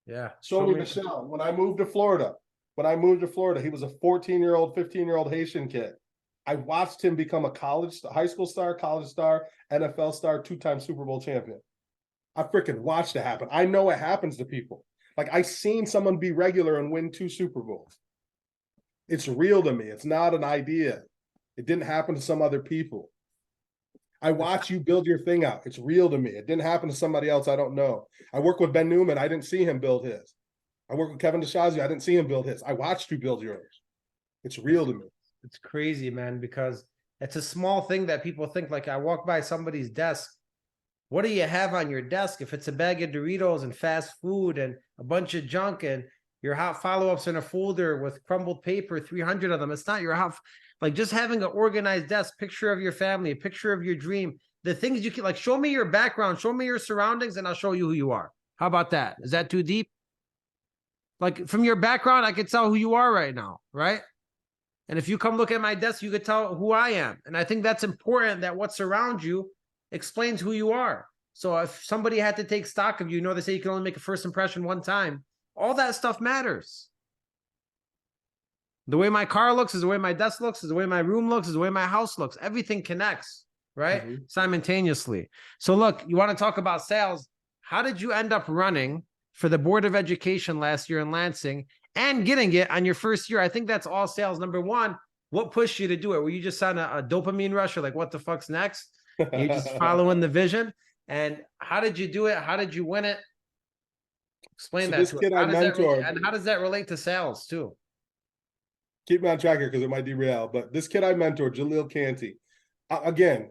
Yeah. Show me Michelle. When I moved to Florida, he was a 14-year-old, 15-year-old Haitian kid. I watched him become a high school star, college star, NFL star, 2-time Super Bowl champion. I freaking watched it happen. I know it happens to people. Like, I seen someone be regular and win 2 Super Bowls. It's real to me. It's not an idea. It didn't happen to some other people. I watch you build your thing out. It's real to me. It didn't happen to somebody else I don't know. I work with Ben Newman. I didn't see him build his. I work with Kevin DeShazio. I didn't see him build his. I watched you build yours. It's real to me. It's crazy, man, because it's a small thing that people think. Like, I walk by somebody's desk. What do you have on your desk? If it's a bag of Doritos and fast food and a bunch of junk and your hot follow-ups in a folder with crumbled paper, 300 of them, it's not your hot. Like, just having an organized desk, picture of your family, a picture of your dream, the things you can, like, show me your background, show me your surroundings, and I'll show you who you are. How about that? Is that too deep? Like, from your background, I can tell who you are right now, right? And if you come look at my desk, you could tell who I am. And I think that's important, that what's around you explains who you are. So if somebody had to take stock of you, they say you can only make a first impression one time. All that stuff matters. The way my car looks is the way my desk looks, is the way my room looks, is the way my house looks. Everything connects, right? Mm-hmm. Simultaneously. So look, you want to talk about sales. How did you end up running for the Board of Education last year in Lansing and getting it on your first year? I think that's all sales. Number one, what pushed you to do it? Were you just on a dopamine rush, or like, what the fuck's next? You're just following the vision. And how did you do it? How did you win it? Explain that to us. How does that relate to sales too? Keep me on track here because it might derail. But this kid I mentored, Jalil Ky, again,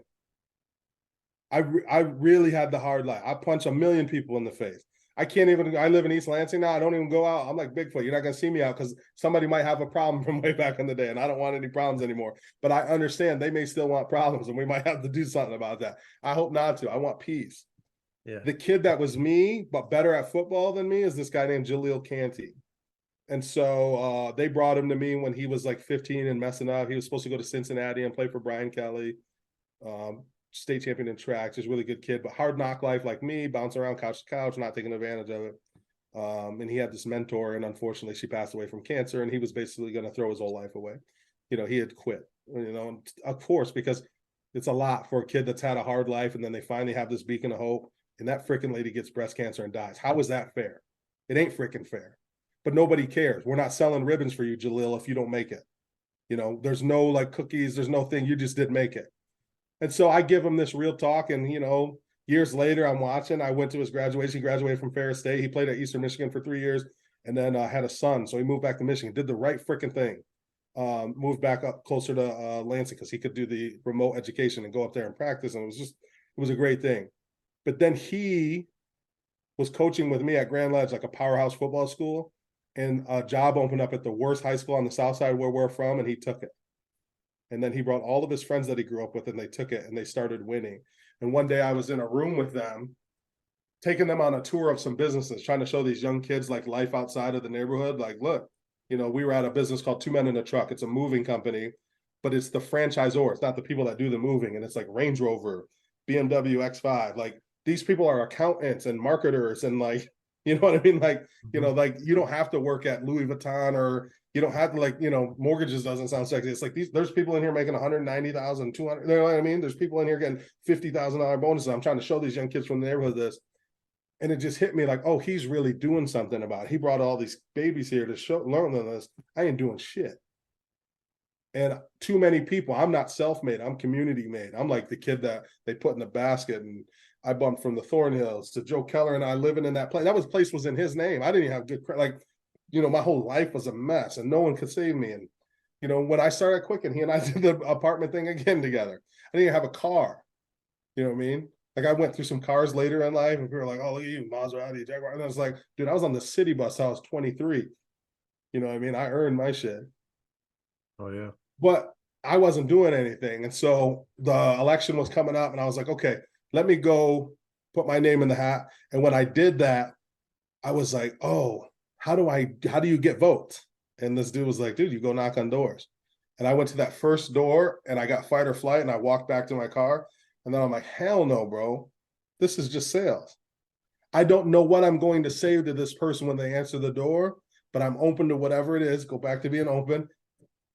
I really had the hard life. I punch a million people in the face. I live in East Lansing now. I don't even go out. I'm like Bigfoot. You're not going to see me out because somebody might have a problem from way back in the day, and I don't want any problems anymore. But I understand they may still want problems, and we might have to do something about that. I hope not to. I want peace. Yeah. The kid that was me, but better at football than me, is this guy named Jalil Ky. And so they brought him to me when he was like 15 and messing up. He was supposed to go to Cincinnati and play for Brian Kelly, state champion in track. Just really good kid, but hard knock life like me, bouncing around couch to couch, not taking advantage of it. And he had this mentor, and unfortunately she passed away from cancer, and he was basically going to throw his whole life away. He had quit, of course, because it's a lot for a kid that's had a hard life, and then they finally have this beacon of hope, and that freaking lady gets breast cancer and dies. How is that fair? It ain't freaking fair. But nobody cares. We're not selling ribbons for you, Jalil, if you don't make it. There's no like cookies. There's no thing. You just didn't make it. And so I give him this real talk. And, years later, I'm watching. I went to his graduation. He graduated from Ferris State. He played at Eastern Michigan for 3 years and then had a son. So he moved back to Michigan, did the right freaking thing. Moved back up closer to Lansing because he could do the remote education and go up there and practice. And it was a great thing. But then he was coaching with me at Grand Ledge, like a powerhouse football school. And a job opened up at the worst high school on the south side where we're from, and he took it. And then he brought all of his friends that he grew up with, and they took it, and they started winning. And one day I was in a room with them, taking them on a tour of some businesses, trying to show these young kids like life outside of the neighborhood. Like, look, we were at a business called Two Men in a Truck. It's a moving company, but it's the franchisor. It's not the people that do the moving. And it's like Range Rover, BMW X5. Like, these people are accountants and marketers and like, you know what I mean? Like, like you don't have to work at Louis Vuitton, or you don't have to mortgages doesn't sound sexy. It's like there's people in here making 190,000, 200, you know what I mean? There's people in here getting $50,000 bonuses. I'm trying to show these young kids from the neighborhood this. And it just hit me like, oh, he's really doing something about it. He brought all these babies here to learn this. I ain't doing shit. And too many people, I'm not self-made, I'm community made. I'm like the kid that they put in the basket, and I bumped from the Thornhills to Joe Keller and I living in that place. That place was in his name. I didn't even have good, like, my whole life was a mess and no one could save me. And, when I started Quicken, he and I did the apartment thing again together. I didn't even have a car. You know what I mean? Like, I went through some cars later in life and people were like, oh, look at you, Maserati, Jaguar. And I was like, dude, I was on the city bus till I was 23. You know what I mean? I earned my shit. Oh, yeah. But I wasn't doing anything. And so the election was coming up and I was like, okay, let me go put my name in the hat. And when I did that, I was like, oh, how do you get votes? And this dude was like, dude, you go knock on doors. And I went to that first door and I got fight or flight and I walked back to my car. And then I'm like, hell no, bro. This is just sales. I don't know what I'm going to say to this person when they answer the door, but I'm open to whatever it is. Go back to being open.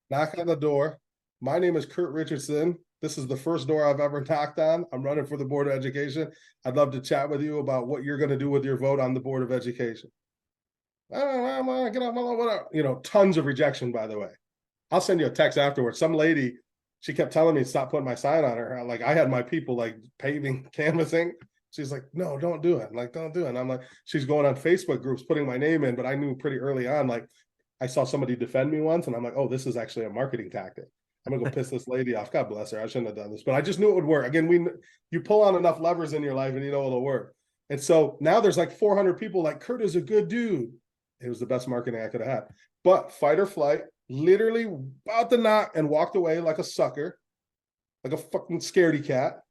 Knock on the door. My name is Kurt Richardson. This is the first door I've ever knocked on. I'm running for the Board of Education. I'd love to chat with you about what you're going to do with your vote on the Board of Education. I don't know, get off my lawn, whatever. Tons of rejection, by the way. I'll send you a text afterwards. Some lady, she kept telling me to stop putting my sign on her. Like, I had my people like paving, canvassing. She's like, no, don't do it. I'm like, don't do it. And I'm like, she's going on Facebook groups, putting my name in, but I knew pretty early on, like, I saw somebody defend me once and I'm like, oh, this is actually a marketing tactic. I'm gonna go piss this lady off. God bless her. I shouldn't have done this, but I just knew it would work. Again, you pull on enough levers in your life and it'll work. And so now there's like 400 people like, Kurt is a good dude. It was the best marketing I could have had. But fight or flight, literally about to knock and walked away like a sucker, like a fucking scaredy cat.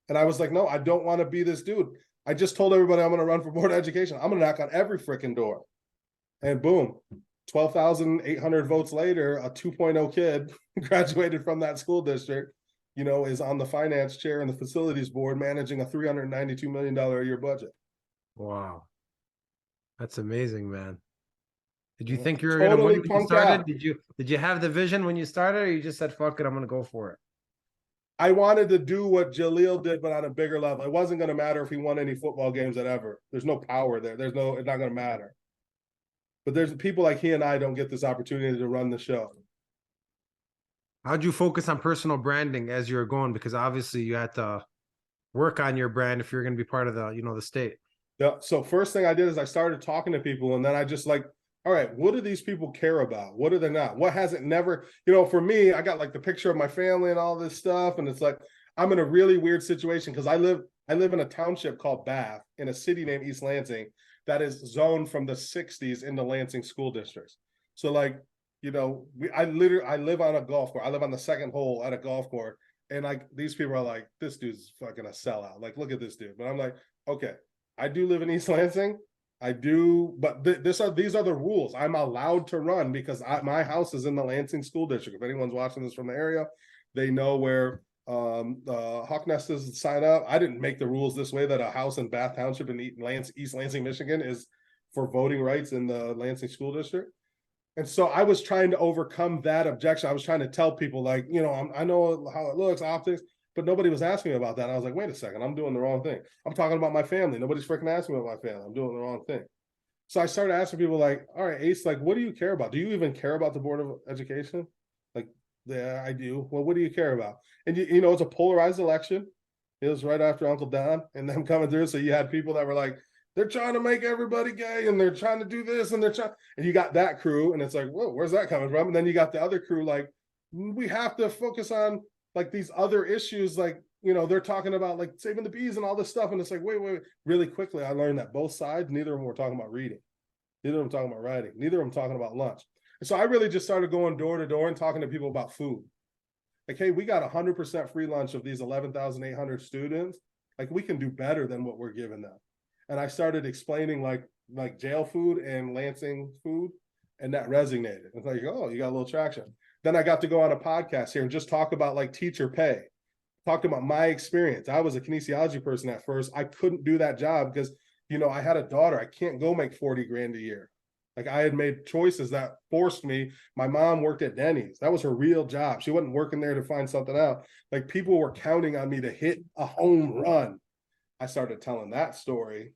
And I was like, no, I don't want to be this dude. I just told everybody I'm going to run for Board of Education. I'm going to knock on every freaking door. And boom, 12,800 votes later, a 2.0 kid graduated from that school district, is on the finance chair and the facilities board managing a $392 million a year budget. Wow. That's amazing, man. Did you think you were Totally going to win when you started? out. Did you have the vision when you started, or you just said, fuck it, I'm going to go for it? I wanted to do what Jalil did, but on a bigger level. It wasn't going to matter if he won any football games at ever. There's no power there. It's not going to matter. But there's people like he and I don't get this opportunity to run the show. How'd you focus on personal branding as you were going? Because obviously you had to work on your brand if you're going to be part of the state. Yeah. So first thing I did is I started talking to people, and then I just like, all right, what do these people care about? What are they not? What hasn't never, for me, I got like the picture of my family and all this stuff. And it's like, I'm in a really weird situation because I live in a township called Bath in a city named East Lansing that is zoned from the 60s into Lansing school districts. So like, I live on a golf course. I live on the second hole at a golf course. And like, these people are like, this dude's fucking a sellout. Like, look at this dude. But I'm like, okay, I do live in East Lansing. I do, but these are the rules. I'm allowed to run because my house is in the Lansing School District. If anyone's watching this from the area, they know where Hawk Nest is to sign up. I didn't make the rules this way that a house in Bath Township in East Lansing, Michigan is for voting rights in the Lansing School District. And so I was trying to overcome that objection. I was trying to tell people like, I know how it looks, optics, but nobody was asking me about that. And I was like, wait a second, I'm doing the wrong thing. I'm talking about my family. Nobody's freaking asking me about my family. I'm doing the wrong thing. So I started asking people like, all right, Ace, like, what do you care about? Do you even care about the Board of Education? Like, yeah, I do. Well, what do you care about? And it's a polarized election. It was right after Uncle Don and them coming through. So you had people that were like, they're trying to make everybody gay and they're trying to do this and and you got that crew and it's like, whoa, where's that coming from? And then you got the other crew like, we have to focus on like these other issues, like, they're talking about like saving the bees and all this stuff. And it's like, wait, really quickly, I learned that both sides, neither of them were talking about reading. Neither of them talking about writing. Neither of them talking about lunch. And so I really just started going door to door and talking to people about food. Like, hey, we got 100% free lunch of these 11,800 students. Like, we can do better than what we're giving them. And I started explaining like jail food and Lansing food, and that resonated. It's like, oh, you got a little traction. Then I got to go on a podcast here and just talk about like teacher pay. Talked about my experience. I was a kinesiology person at first. I couldn't do that job because, I had a daughter. I can't go make 40 grand a year. Like, I had made choices that forced me. My mom worked at Denny's. That was her real job. She wasn't working there to find something out. Like, people were counting on me to hit a home run. I started telling that story.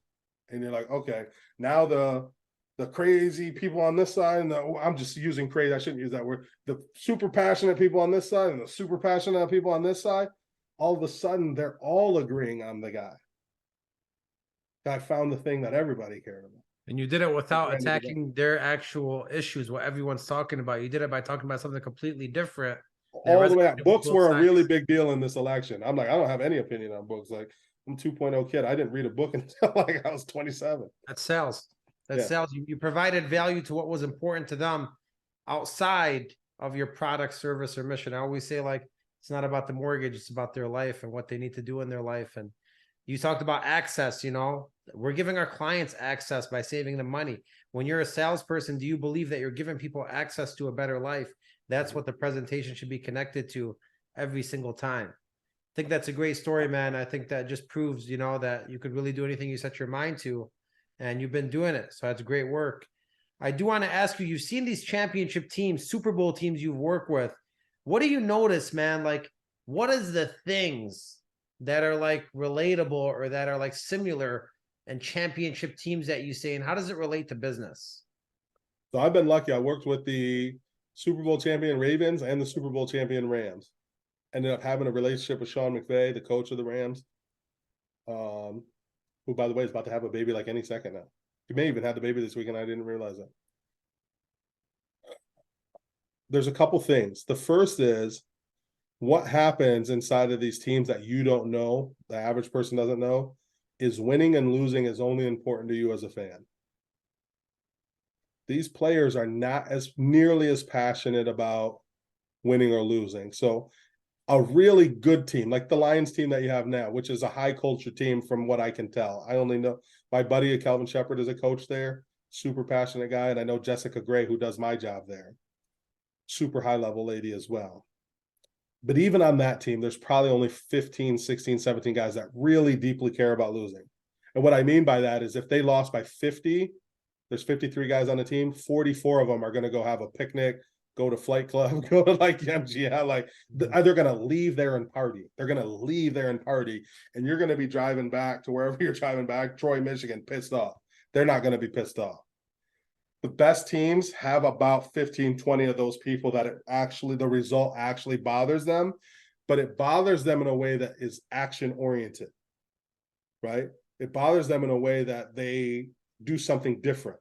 And you're like, okay, now the crazy people on this side, and I'm just using crazy, I shouldn't use that word. The super passionate people on this side and the super passionate people on this side, all of a sudden they're all agreeing on the guy. I found the thing that everybody cared about. And you did it without attacking their actual issues, what everyone's talking about. You did it by talking about something completely different. All the way out. Books were a really big deal in this election. I'm like, I don't have any opinion on books. Like, I'm 2.0 kid. I didn't read a book until like I was 27. That sells. That sells. You provided value to what was important to them outside of your product, service, or mission. I always say, like, it's not about the mortgage, it's about their life and what they need to do in their life. And you talked about access, you know, we're giving our clients access by saving them money. When you're a salesperson, do you believe that you're giving people access to a better life? That's what the presentation should be connected to every single time. I think that's a great story, man. I think that just proves, you know, that you could really do anything you set your mind to, and you've been doing it. So that's great work. I do want to ask you, you've seen these championship teams, Super Bowl teams you've worked with. What do you notice, man? Like, what is the things that are like relatable or that are like similar and championship teams that you say, and how does it relate to business? So I've been lucky. I worked with the Super Bowl champion Ravens and the Super Bowl champion Rams. Ended up having a relationship with Sean McVay, the coach of the Rams, who, by the way, is about to have a baby like any second now. He may even have the baby this weekend. I didn't realize that. There's a couple things. The first is what happens inside of these teams that you don't know, the average person doesn't know, is winning and losing is only important to you as a fan. These players are not as nearly as passionate about winning or losing. So a really good team, like the Lions team that you have now, which is a high culture team from what I can tell. I only know my buddy Calvin Shepard is a coach there, super passionate guy. And I know Jessica Gray, who does my job there, super high level lady as well. But even on that team, there's probably only 15, 16, 17 guys that really deeply care about losing. And what I mean by that is if they lost by 50, there's 53 guys on the team, 44 of them are going to go have a picnic, go to Flight Club, go to like MGL, like they're going to leave there and party. They're going to leave there and party. And you're going to be driving back to wherever you're driving back, Troy, Michigan, pissed off. They're not going to be pissed off. The best teams have about 15, 20 of those people that it actually, the result actually bothers them, but it bothers them in a way that is action oriented, right? It bothers them in a way that they do something different.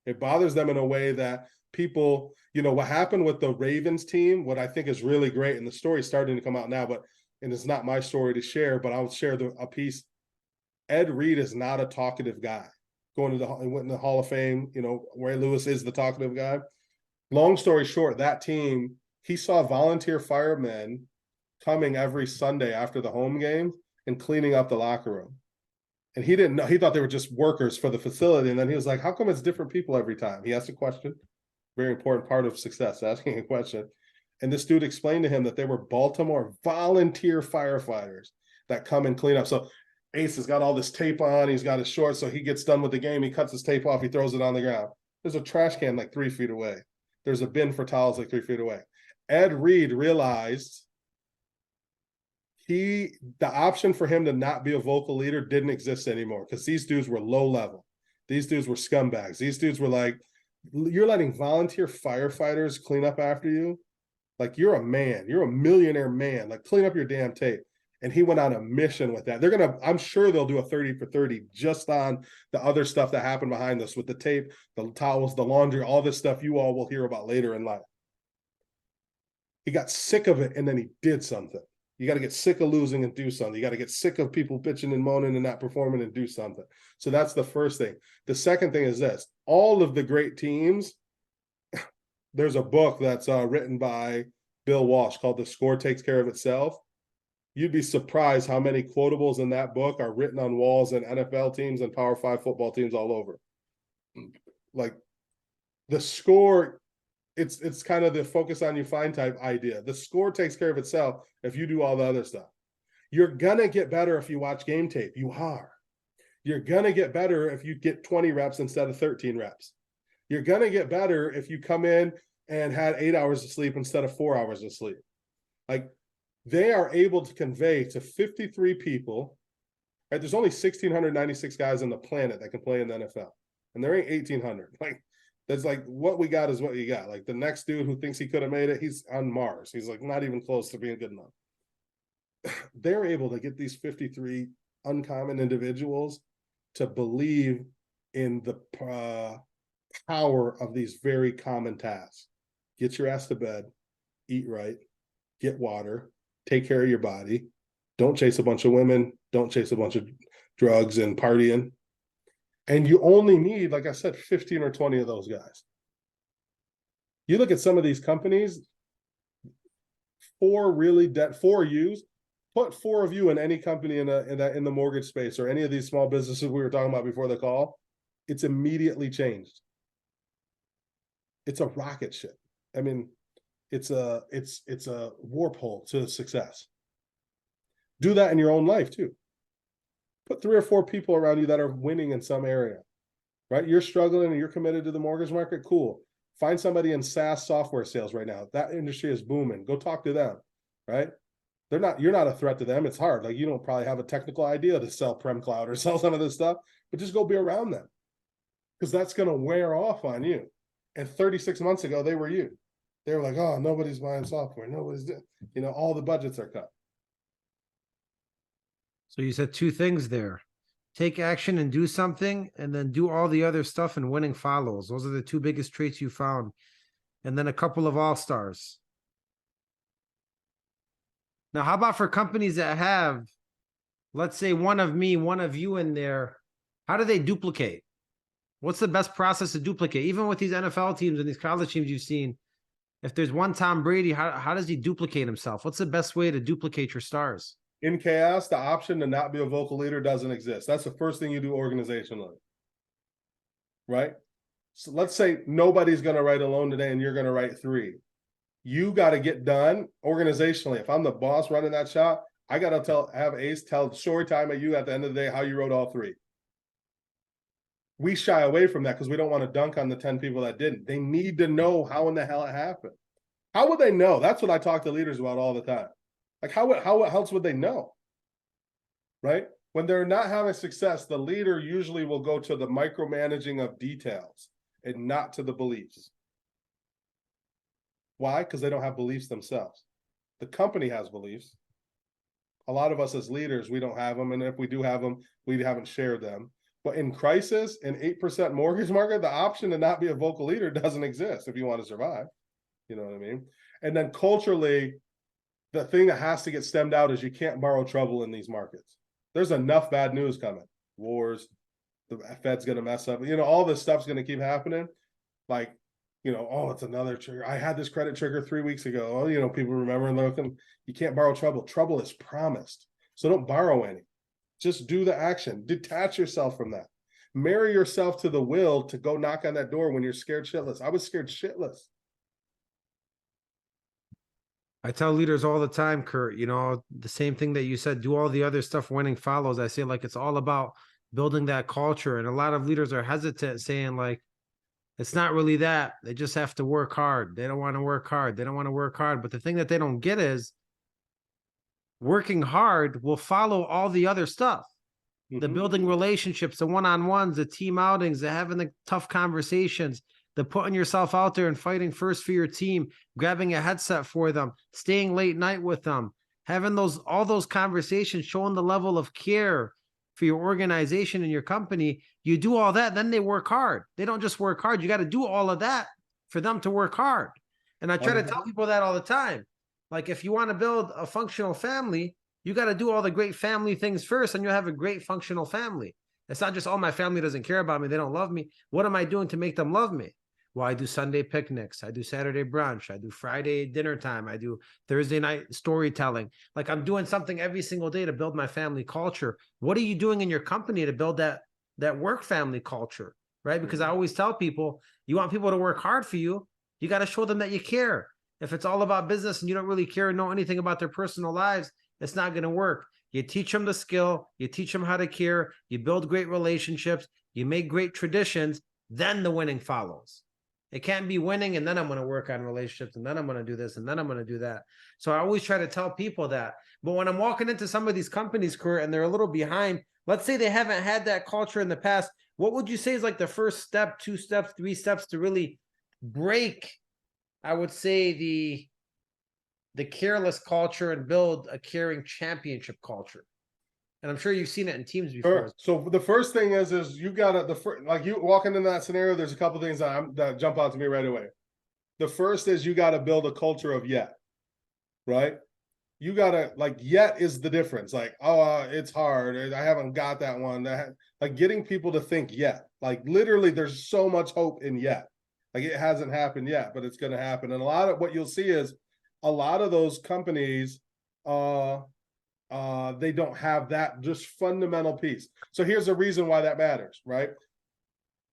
It bothers them in a way that people, you know, what happened with the Ravens team, what I think is really great, and the story's starting to come out now, and it's not my story to share, but I'll share a piece. Ed Reed is not a talkative guy. Went in the Hall of Fame, you know, Ray Lewis is the talkative guy. Long story short, that team, he saw volunteer firemen coming every Sunday after the home game and cleaning up the locker room. And he didn't know, he thought they were just workers for the facility. And then he was like, how come it's different people every time? He asked a question. Very important part of success, asking a question. And this dude explained to him that they were Baltimore volunteer firefighters that come and clean up. So Ace has got all this tape on. He's got his shorts. So he gets done with the game. He cuts his tape off. He throws it on the ground. There's a trash can like 3 feet away. There's a bin for towels like 3 feet away. Ed Reed realized the option for him to not be a vocal leader didn't exist anymore because these dudes were low level. These dudes were scumbags. These dudes were like, you're letting volunteer firefighters clean up after you? Like, you're a man. You're a millionaire man. Like, clean up your damn tape. And he went on a mission with that. I'm sure they'll do a 30 for 30 just on the other stuff that happened behind us with the tape, the towels, the laundry, all this stuff you all will hear about later in life. He got sick of it and then he did something. You got to get sick of losing and do something. You got to get sick of people bitching and moaning and not performing and do something. So that's the first thing. The second thing is this. All of the great teams, there's a book that's written by Bill Walsh called The Score Takes Care of Itself. You'd be surprised how many quotables in that book are written on walls in NFL teams and Power 5 football teams all over. Like, the score, it's kind of the focus on you find type idea. The score takes care of itself if you do all the other stuff. You're going to get better if you watch game tape. You are. You're going to get better if you get 20 reps instead of 13 reps. You're going to get better if you come in and had 8 hours of sleep instead of 4 hours of sleep. Like, they are able to convey to 53 people right? There's only 1,696 guys on the planet that can play in the NFL, and there ain't 1,800. Like, that's like, what we got is what you got. Like, the next dude who thinks he could have made it, he's on Mars. He's like not even close to being good enough. They're able to get these 53 uncommon individuals to believe in the power of these very common tasks. Get your ass to bed, eat right, get water, take care of your body. Don't chase a bunch of women. Don't chase a bunch of drugs and partying. And you only need, like I said, 15 or 20 of those guys. You look at some of these companies, 4 U's, put 4 of you in any company in the mortgage space or any of these small businesses we were talking about before the call, it's immediately changed. It's a rocket ship. I mean, it's a warp hole to success. Do that in your own life too. Put 3 or 4 people around you that are winning in some area, right? You're struggling and you're committed to the mortgage market. Cool. Find somebody in SaaS software sales right now. That industry is booming. Go talk to them, right? You're not a threat to them. It's hard. Like, you don't probably have a technical idea to sell Prem Cloud or sell some of this stuff, but just go be around them, because that's going to wear off on you. And 36 months ago, they were you. They were like, oh, nobody's buying software. Nobody's doing, all the budgets are cut. So you said 2 things there. Take action and do something, and then do all the other stuff, and winning follows. Those are the 2 biggest traits you found. And then a couple of all-stars. Now, how about for companies that have, let's say, one of me, one of you in there, how do they duplicate? What's the best process to duplicate? Even with these NFL teams and these college teams you've seen, if there's one Tom Brady, how does he duplicate himself? What's the best way to duplicate your stars? In chaos, the option to not be a vocal leader doesn't exist. That's the first thing you do organizationally, right? So let's say nobody's going to write a loan today and you're going to write 3. You got to get done organizationally. If I'm the boss running that shop, I got to have Ace tell story time at you at the end of the day how you wrote all 3. We shy away from that because we don't want to dunk on the 10 people that didn't. They need to know how in the hell it happened. How would they know? That's what I talk to leaders about all the time. Like, how else would they know? Right? When they're not having success, the leader usually will go to the micromanaging of details and not to the beliefs. Why? Because they don't have beliefs themselves. The company has beliefs. A lot of us as leaders, we don't have them. And if we do have them, we haven't shared them. But in crisis, in 8% mortgage market, the option to not be a vocal leader doesn't exist if you want to survive. You know what I mean? And then culturally, the thing that has to get stemmed out is you can't borrow trouble in these markets. There's enough bad news coming. Wars, the Fed's going to mess up. All this stuff's going to keep happening. Like, oh, it's another trigger. I had this credit trigger 3 weeks ago. Oh, people remember and looking. You can't borrow trouble. Trouble is promised. So don't borrow any. Just do the action. Detach yourself from that. Marry yourself to the will to go knock on that door when you're scared shitless. I was scared shitless. I tell leaders all the time, Kurt, the same thing that you said, do all the other stuff, winning follows. I say, like, it's all about building that culture. And a lot of leaders are hesitant, saying, like, it's not really that. They just have to work hard. They don't want to work hard. They don't want to work hard. But the thing that they don't get is working hard will follow all the other stuff. The building relationships, the one-on-ones, the team outings, the having the tough conversations, the putting yourself out there and fighting first for your team, grabbing a headset for them, staying late night with them, having all those conversations, showing the level of care for your organization and your company. You do all that, then they work hard. They don't just work hard. You got to do all of that for them to work hard. And I try to tell people that all the time. Like, if you want to build a functional family, you got to do all the great family things first, and you'll have a great functional family. It's not just, oh, my family doesn't care about me. They don't love me. What am I doing to make them love me? Well, I do Sunday picnics. I do Saturday brunch. I do Friday dinner time. I do Thursday night storytelling. Like, I'm doing something every single day to build my family culture. What are you doing in your company to build that work family culture, right? Because I always tell people, you want people to work hard for you. You got to show them that you care. If it's all about business and you don't really care or know anything about their personal lives, it's not going to work. You teach them the skill. You teach them how to care. You build great relationships. You make great traditions. Then the winning follows. It can't be winning and then I'm going to work on relationships and then I'm going to do this and then I'm going to do that. So I always try to tell people that. But when I'm walking into some of these companies, Kurt, and they're a little behind, let's say they haven't had that culture in the past. What would you say is like the first step, 2 steps, 3 steps to really break, I would say, the careless culture and build a caring championship culture? And I'm sure you've seen it in teams before. Sure. So the first thing is you gotta like you walking into that scenario, there's a couple things that jump out to me right away. The first is you gotta build a culture of yet, right? You gotta like yet is the difference. Like, oh, it's hard. I haven't got that one. Like getting people to think yet. Like literally, there's so much hope in yet. Like it hasn't happened yet, but it's gonna happen. And a lot of what you'll see is a lot of those companies they don't have that just fundamental piece. So here's the reason why that matters, right?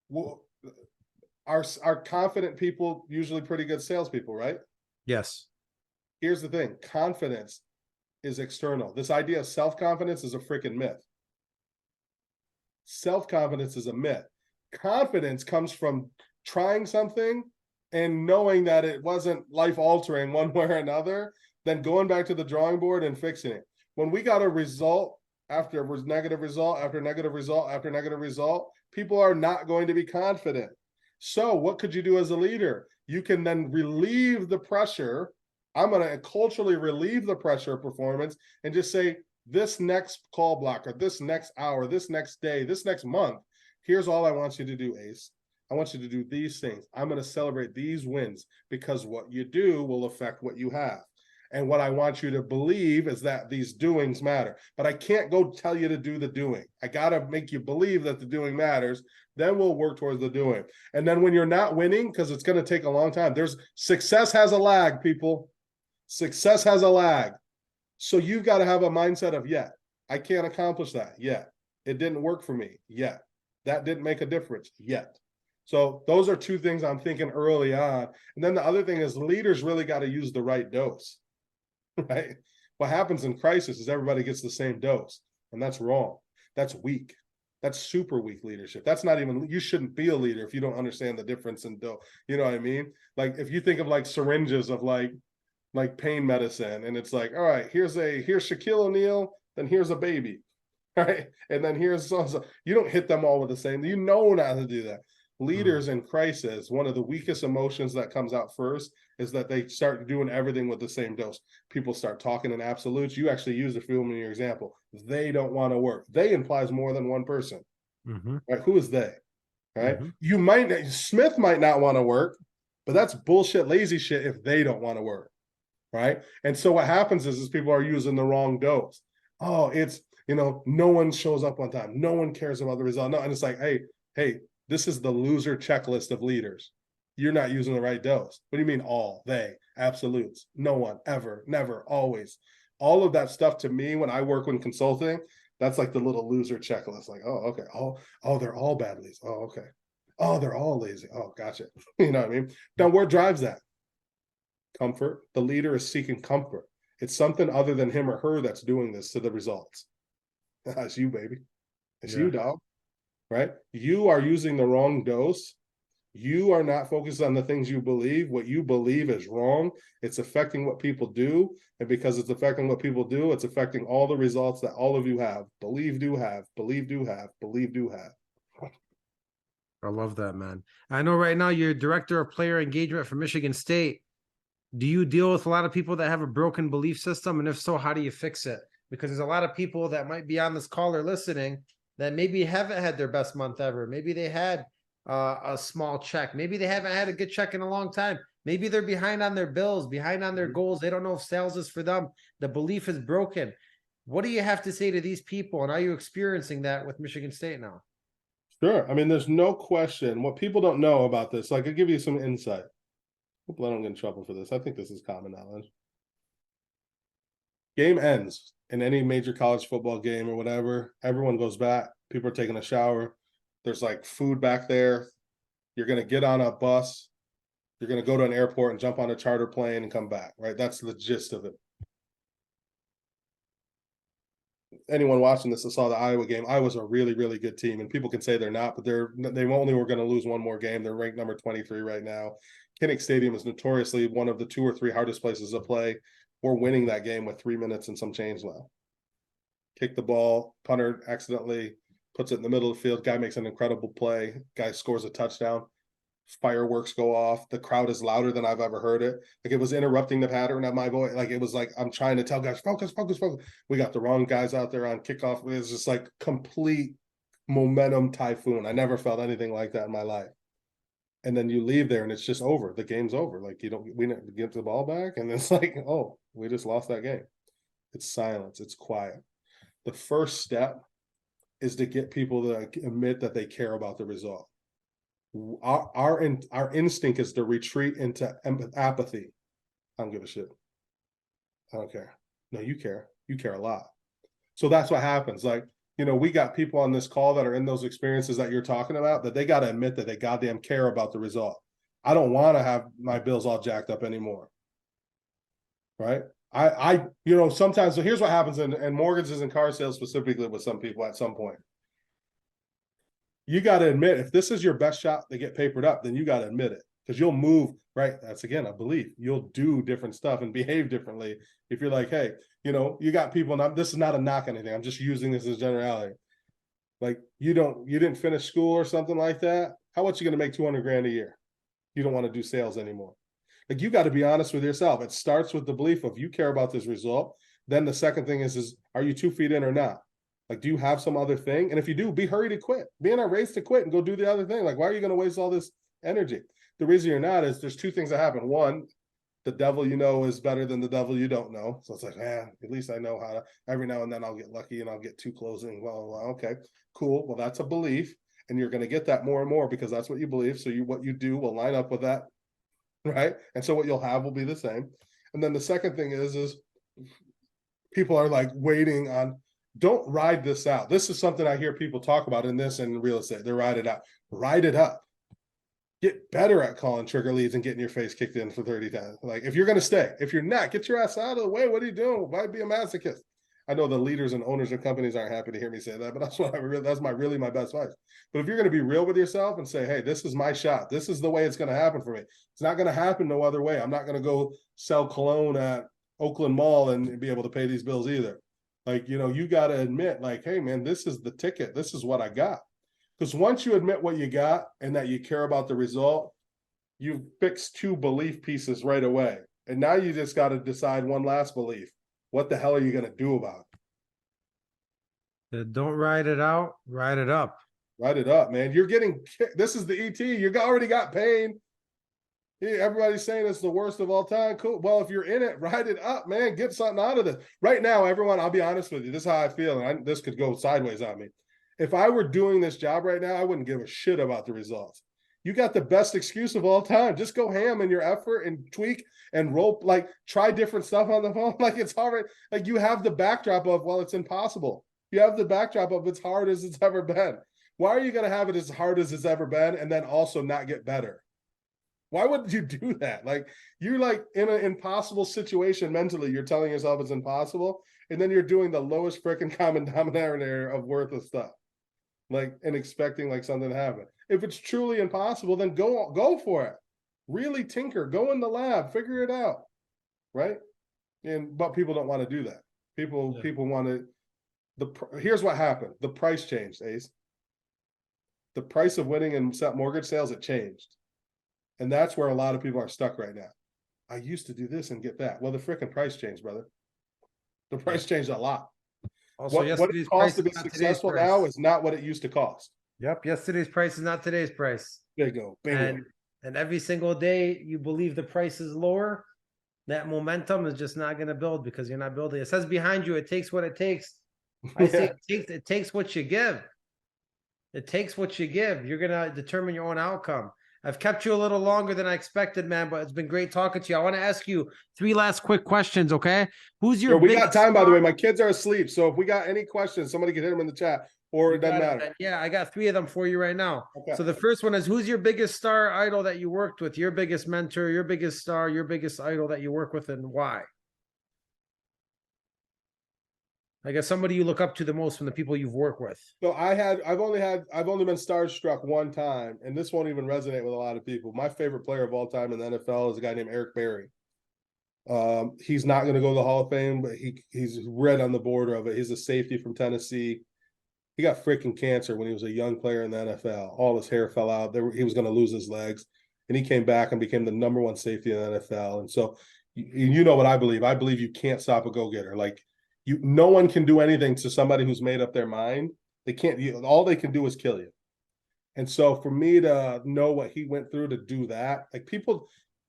Well, are confident people usually pretty good salespeople, right? Yes. Here's the thing: confidence is external. This idea of self-confidence is a freaking myth. Self-confidence is a myth. Confidence comes from trying something and knowing that it wasn't life-altering one way or another, then going back to the drawing board and fixing it. When we got a result after negative result after negative result after negative result, people are not going to be confident. So what could you do as a leader? You can then relieve the pressure. I'm going to culturally relieve the pressure of performance and just say, this next call block or this next hour, this next day, this next month, here's all I want you to do, Ace. I want you to do these things. I'm going to celebrate these wins because what you do will affect what you have. And what I want you to believe is that these doings matter. But I can't go tell you to do the doing. I got to make you believe that the doing matters. Then we'll work towards the doing. And then when you're not winning, because it's going to take a long time, success has a lag, people. Success has a lag. So you've got to have a mindset of yet. I can't accomplish that yet. It didn't work for me yet. That didn't make a difference yet. So those are two things I'm thinking early on. And then the other thing is leaders really got to use the right dose. Right? What happens in crisis is everybody gets the same dose, and that's wrong. That's weak. That's super weak leadership. That's not even, you shouldn't be a leader if you don't understand the difference in dose. You know what I mean? Like if you think of like syringes of like pain medicine, and it's like, all right, here's Shaquille O'Neal, then here's a baby, right? And then here's so you don't hit them all with the same. You know not to do that. Leaders in crisis, one of the weakest emotions that comes out first is that they start doing everything with the same dose. People start talking in absolutes. You actually use the film in your example. They don't want to work. They implies more than one person. Right? Who is they? Right? Smith might not want to work, but that's bullshit, lazy shit if they don't want to work. Right? And so what happens is people are using the wrong dose. Oh, it's, no one shows up on time. No one cares about the result. No, and it's like, hey, this is the loser checklist of leaders. You're not using the right dose. What do you mean all? They, absolutes, no one, ever, never, always. All of that stuff to me, when I work in consulting, that's like the little loser checklist. Like, oh, okay. Oh, they're all bad leads. Oh, okay. Oh, they're all lazy. Oh, gotcha. You know what I mean? Now, where drives that? Comfort. The leader is seeking comfort. It's something other than him or her that's doing this to the results. That's you, baby. It's you, dog. Right? You are using the wrong dose. You are not focused on the things you believe. What you believe is wrong. It's affecting what people do. And because it's affecting what people do, it's affecting all the results that all of you have. Believe, do have, believe, do have, believe, do have. I love that, man. I know right now you're director of player engagement for Michigan State. Do you deal with a lot of people that have a broken belief system? And if so, how do you fix it? Because there's a lot of people that might be on this call or listening that maybe haven't had their best month ever. Maybe they had a small check. Maybe they haven't had a good check in a long time. Maybe they're behind on their bills, behind on their goals. They don't know if sales is for them. The belief is broken. What do you have to say to these people? And are you experiencing that with Michigan State now? Sure. I mean, there's no question. What people don't know about this, like I'll give you some insight. Hope I don't get in trouble for this. I think this is common knowledge. Game ends in any major college football game or whatever. Everyone goes back. People are taking a shower. There's like food back there. You're going to get on a bus. You're going to go to an airport and jump on a charter plane and come back, right? That's the gist of it. Anyone watching this that saw the Iowa game, Iowa's a really, really good team, and people can say they're not, but they only were going to lose one more game. They're ranked number 23 right now. Kinnick Stadium is notoriously one of the 2 or 3 hardest places to play. We're winning that game with 3 minutes and some change left. kick the ball, punter accidentally puts it in the middle of the field. Guy makes an incredible play. Guy scores a touchdown. Fireworks go off. The crowd is louder than I've ever heard it. Like, it was interrupting the pattern of my voice. Like, it was like I'm trying to tell guys, focus, focus, focus. We got the wrong guys out there on kickoff. It was just like complete momentum typhoon. I never felt anything like that in my life. And then you leave there and it's just over. The game's over. Like, we didn't get the ball back. And it's like, oh, we just lost that game. It's silence. It's quiet. The first step is to get people to admit that they care about the result. Our instinct is to retreat into apathy. I don't give a shit. I don't care. No, you care. You care a lot. So that's what happens. Like, we got people on this call that are in those experiences that you're talking about, that they got to admit that they goddamn care about the result. I don't want to have my bills all jacked up anymore. Right? Sometimes, so here's what happens in mortgages and car sales specifically with some people at some point. You got to admit, if this is your best shot to get papered up, then you got to admit it, because you'll move, right? That's, again, a belief. You'll do different stuff and behave differently. If you're like, hey, you got people, and this is not a knock on anything. I'm just using this as generality. Like, you didn't finish school or something like that. How much you going to make 200 grand a year? You don't want to do sales anymore. Like, you got to be honest with yourself. It starts with the belief of you care about this result. Then the second thing is are you 2 feet in or not? Like, do you have some other thing? And if you do, be hurry to quit. Be in a race to quit and go do the other thing. Like, why are you going to waste all this energy? The reason you're not is there's two things that happen. One, the devil you know is better than the devil you don't know. So it's like, at least I know how to, every now and then I'll get lucky and I'll get two closing. Well, okay, cool. Well, that's a belief. And you're going to get that more and more because that's what you believe. So what you do will line up with that. Right. And so what you'll have will be the same. And then the second thing is people are like waiting on, don't ride this out. This is something I hear people talk about in this and in real estate. They ride it out. Ride it up. Get better at calling trigger leads and getting your face kicked in for 30 times. Like, if you're going to stay, if you're not, get your ass out of the way. What are you doing? Why be a masochist? I know the leaders and owners of companies aren't happy to hear me say that, but that's my best advice. But if you're going to be real with yourself and say, hey, this is my shot. This is the way it's going to happen for me. It's not going to happen no other way. I'm not going to go sell cologne at Oakland Mall and be able to pay these bills either. Like, you got to admit, like, hey, man, this is the ticket. This is what I got. Because once you admit what you got and that you care about the result, you've fixed two belief pieces right away. And now you just got to decide one last belief. What the hell are you going to do about it? Don't ride it out, ride it up. Ride it up, man. You're getting, this is the ET. You already got pain. Everybody's saying it's the worst of all time. Cool. Well, if you're in it, ride it up, man. Get something out of this. Right now, everyone, I'll be honest with you. This is how I feel. And this could go sideways on me. If I were doing this job right now, I wouldn't give a shit about the results. You got the best excuse of all time. Just go ham in your effort and tweak and rope, like try different stuff on the phone. Like, it's hard. Like, you have the backdrop of, well, it's impossible. You have the backdrop of it's hard as it's ever been. Why are you going to have it as hard as it's ever been and then also not get better? Why would you do that? Like, you're like in an impossible situation mentally. You're telling yourself it's impossible. And then you're doing the lowest freaking common denominator of worthless stuff. Like, and expecting like something to happen. If it's truly impossible, then go for it. Really tinker, go in the lab, figure it out. Right. But people don't want to do that. People want to, here's what happened. The price changed, Ace. The price of winning in mortgage sales, it changed. And that's where a lot of people are stuck right now. I used to do this and get that. Well, the freaking price changed, brother. The price changed a lot. Also, what it costs to be successful now is not what it used to cost. Yep. Yesterday's price is not today's price. There you go. Bingo. And every single day you believe the price is lower, that momentum is just not going to build because you're not building. It says behind you, it takes what it takes. I say it takes what you give. It takes what you give. You're going to determine your own outcome. I've kept you a little longer than I expected, man, but it's been great talking to you. I want to ask you 3 last quick questions, okay? Who's your we got time, by the way. My kids are asleep, so if we got any questions, somebody can hit them in the chat, or it doesn't matter. Yeah, I got 3 of them for you right now. Okay. So the first one is, who's your biggest star idol that you worked with? Your biggest mentor, your biggest star, your biggest idol that you work with, and why? I guess somebody you look up to the most from the people you've worked with. So I've only been starstruck one time, and this won't even resonate with a lot of people. My favorite player of all time in the NFL is a guy named Eric Berry. He's not going to go to the Hall of Fame, but he's right on the border of it. He's a safety from Tennessee. He got freaking cancer when he was a young player in the NFL. All his hair fell out. He was going to lose his legs, and he came back and became the #1 safety in the NFL. And so, you know what I believe? I believe you can't stop a go-getter. Like no one can do anything to somebody who's made up their mind. They can't. All they can do is kill you. And so, for me to know what he went through to do that, like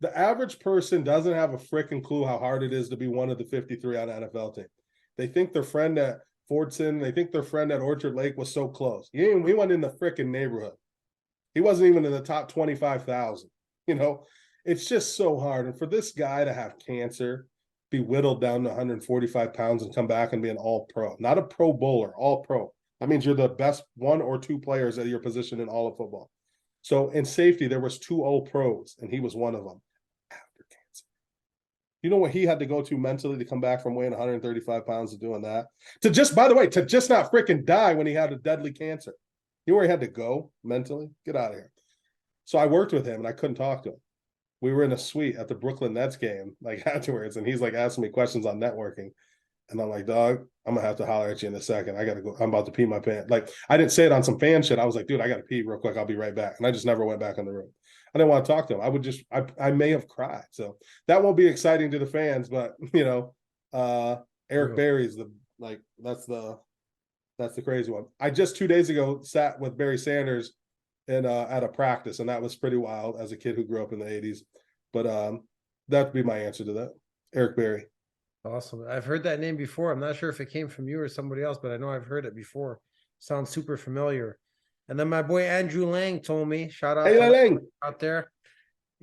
the average person doesn't have a freaking clue how hard it is to be one of the 53 on an NFL team. They think their friend at Fordson, they think their friend at Orchard Lake was so close. He wasn't in the freaking neighborhood. He wasn't even in the top 25,000. You know, it's just so hard. And for this guy to have cancer, be whittled down to 145 pounds and come back and be an all-pro, not a pro bowler, all-pro. That means you're the best 1 or 2 players at your position in all of football. So in safety, there was 2 all-pros, and he was one of them after cancer. You know what he had to go to mentally to come back from weighing 135 pounds to doing that? By the way, to just not freaking die when he had a deadly cancer. You know where he had to go mentally? Get out of here. So I worked with him, and I couldn't talk to him. We were in a suite at the Brooklyn Nets game, like afterwards, and he's like asking me questions on networking. And I'm like, dog, I'm gonna have to holler at you in a second. I gotta go. I'm about to pee my pants. Like, I didn't say it on some fan shit. I was like, dude, I gotta pee real quick. I'll be right back. And I just never went back in the room. I didn't want to talk to him. I may have cried. So that won't be exciting to the fans, but Eric Berry's that's the crazy one. I just 2 days ago sat with Barry Sanders at a practice, and that was pretty wild as a kid who grew up in the 80s. But that'd be my answer to that. Eric Berry. Awesome. I've heard that name before. I'm not sure if it came from you or somebody else, but I know I've heard it before. Sounds super familiar. And then my boy Andrew Lang told me, shout out to Lang out there.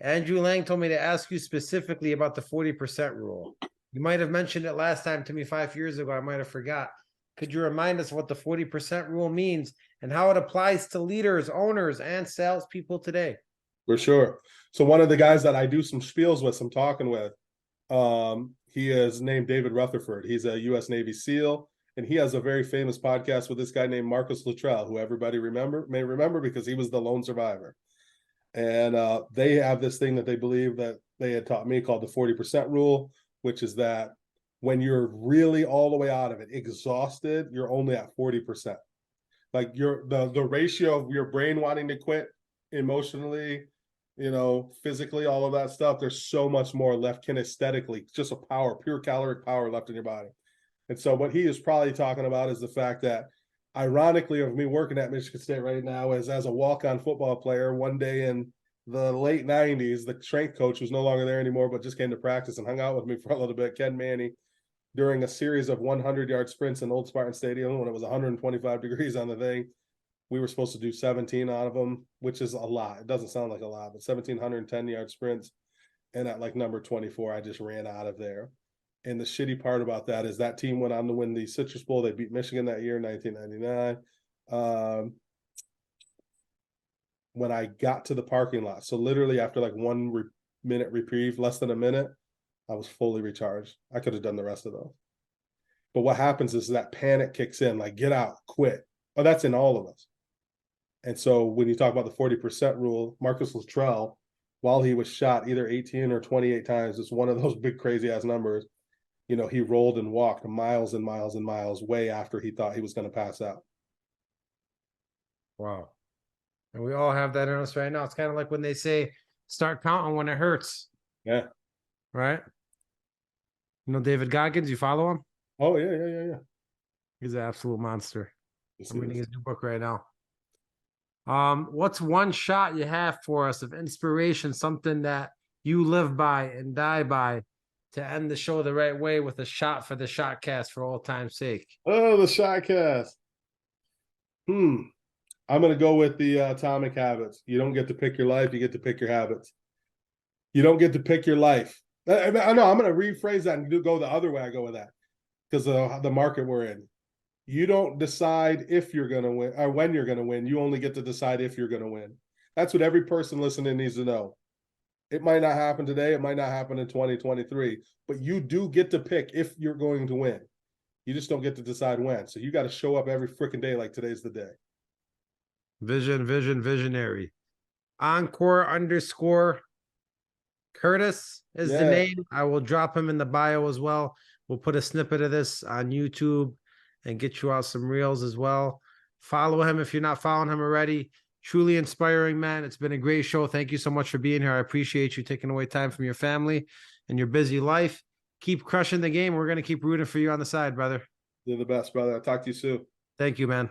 Andrew Lang told me to ask you specifically about the 40% rule. You might have mentioned it last time to me 5 years ago. I might have forgot. Could you remind us what the 40% rule means and how it applies to leaders, owners, and salespeople today? For sure. So one of the guys that I do some spiels with, some talking with, he is named David Rutherford. He's a U.S. Navy SEAL, and he has a very famous podcast with this guy named Marcus Luttrell, who everybody may remember because he was the lone survivor. And they have this thing that they believe that they had taught me called the 40% rule, which is that when you're really all the way out of it, exhausted, you're only at 40%. Like the ratio of your brain wanting to quit emotionally, physically, all of that stuff, there's so much more left kinesthetically, just pure caloric power left in your body. And so what he is probably talking about is the fact that, ironically, of me working at Michigan State right now is as a walk-on football player, one day in the late 90s, the strength coach was no longer there anymore, but just came to practice and hung out with me for a little bit, Ken Manny, during a series of 100-yard sprints in Old Spartan Stadium when it was 125 degrees on the thing. We were supposed to do 17 out of them, which is a lot. It doesn't sound like a lot, but 1,710-yard sprints. And at like number 24, I just ran out of there. And the shitty part about that is that team went on to win the Citrus Bowl. They beat Michigan that year, 1999. When I got to the parking lot, so literally after like 1 minute reprieve, less than a minute, I was fully recharged. I could have done the rest of those. But what happens is that panic kicks in, like, get out, quit. Oh, that's in all of us. And so when you talk about the 40% rule, Marcus Luttrell, while he was shot either 18 or 28 times, it's one of those big crazy ass numbers. He rolled and walked miles and miles and miles way after he thought he was going to pass out. Wow. And we all have that in us right now. It's kind of like when they say, start counting when it hurts. Yeah. Right? David Goggins, you follow him? Oh, yeah. He's an absolute monster. Yes, I'm reading his new book right now. What's one shot you have for us of inspiration, something that you live by and die by to end the show the right way with a shot for the Shotcast for all time's sake? Oh, the Shotcast. I'm going to go with the Atomic Habits. You don't get to pick your life. You get to pick your habits. You don't get to pick your life. I know I'm going to rephrase that and go the other way I go with that because of the market we're in. You don't decide if you're going to win or when you're going to win. You only get to decide if you're going to win. That's what every person listening needs to know. It might not happen today. It might not happen in 2023, but you do get to pick if you're going to win. You just don't get to decide when. So you got to show up every freaking day like today's the day. Visionary. Encore _ Curtis is the Yeah. name. I will drop him in the bio as well. We'll put a snippet of this on YouTube and get you out some reels as well. Follow him if you're not following him already. Truly inspiring, man. It's been a great show. Thank you so much for being here. I appreciate you taking away time from your family and your busy life. Keep crushing the game. We're going to keep rooting for you on the side, brother. You're the best, brother. I'll talk to you soon. Thank you, man.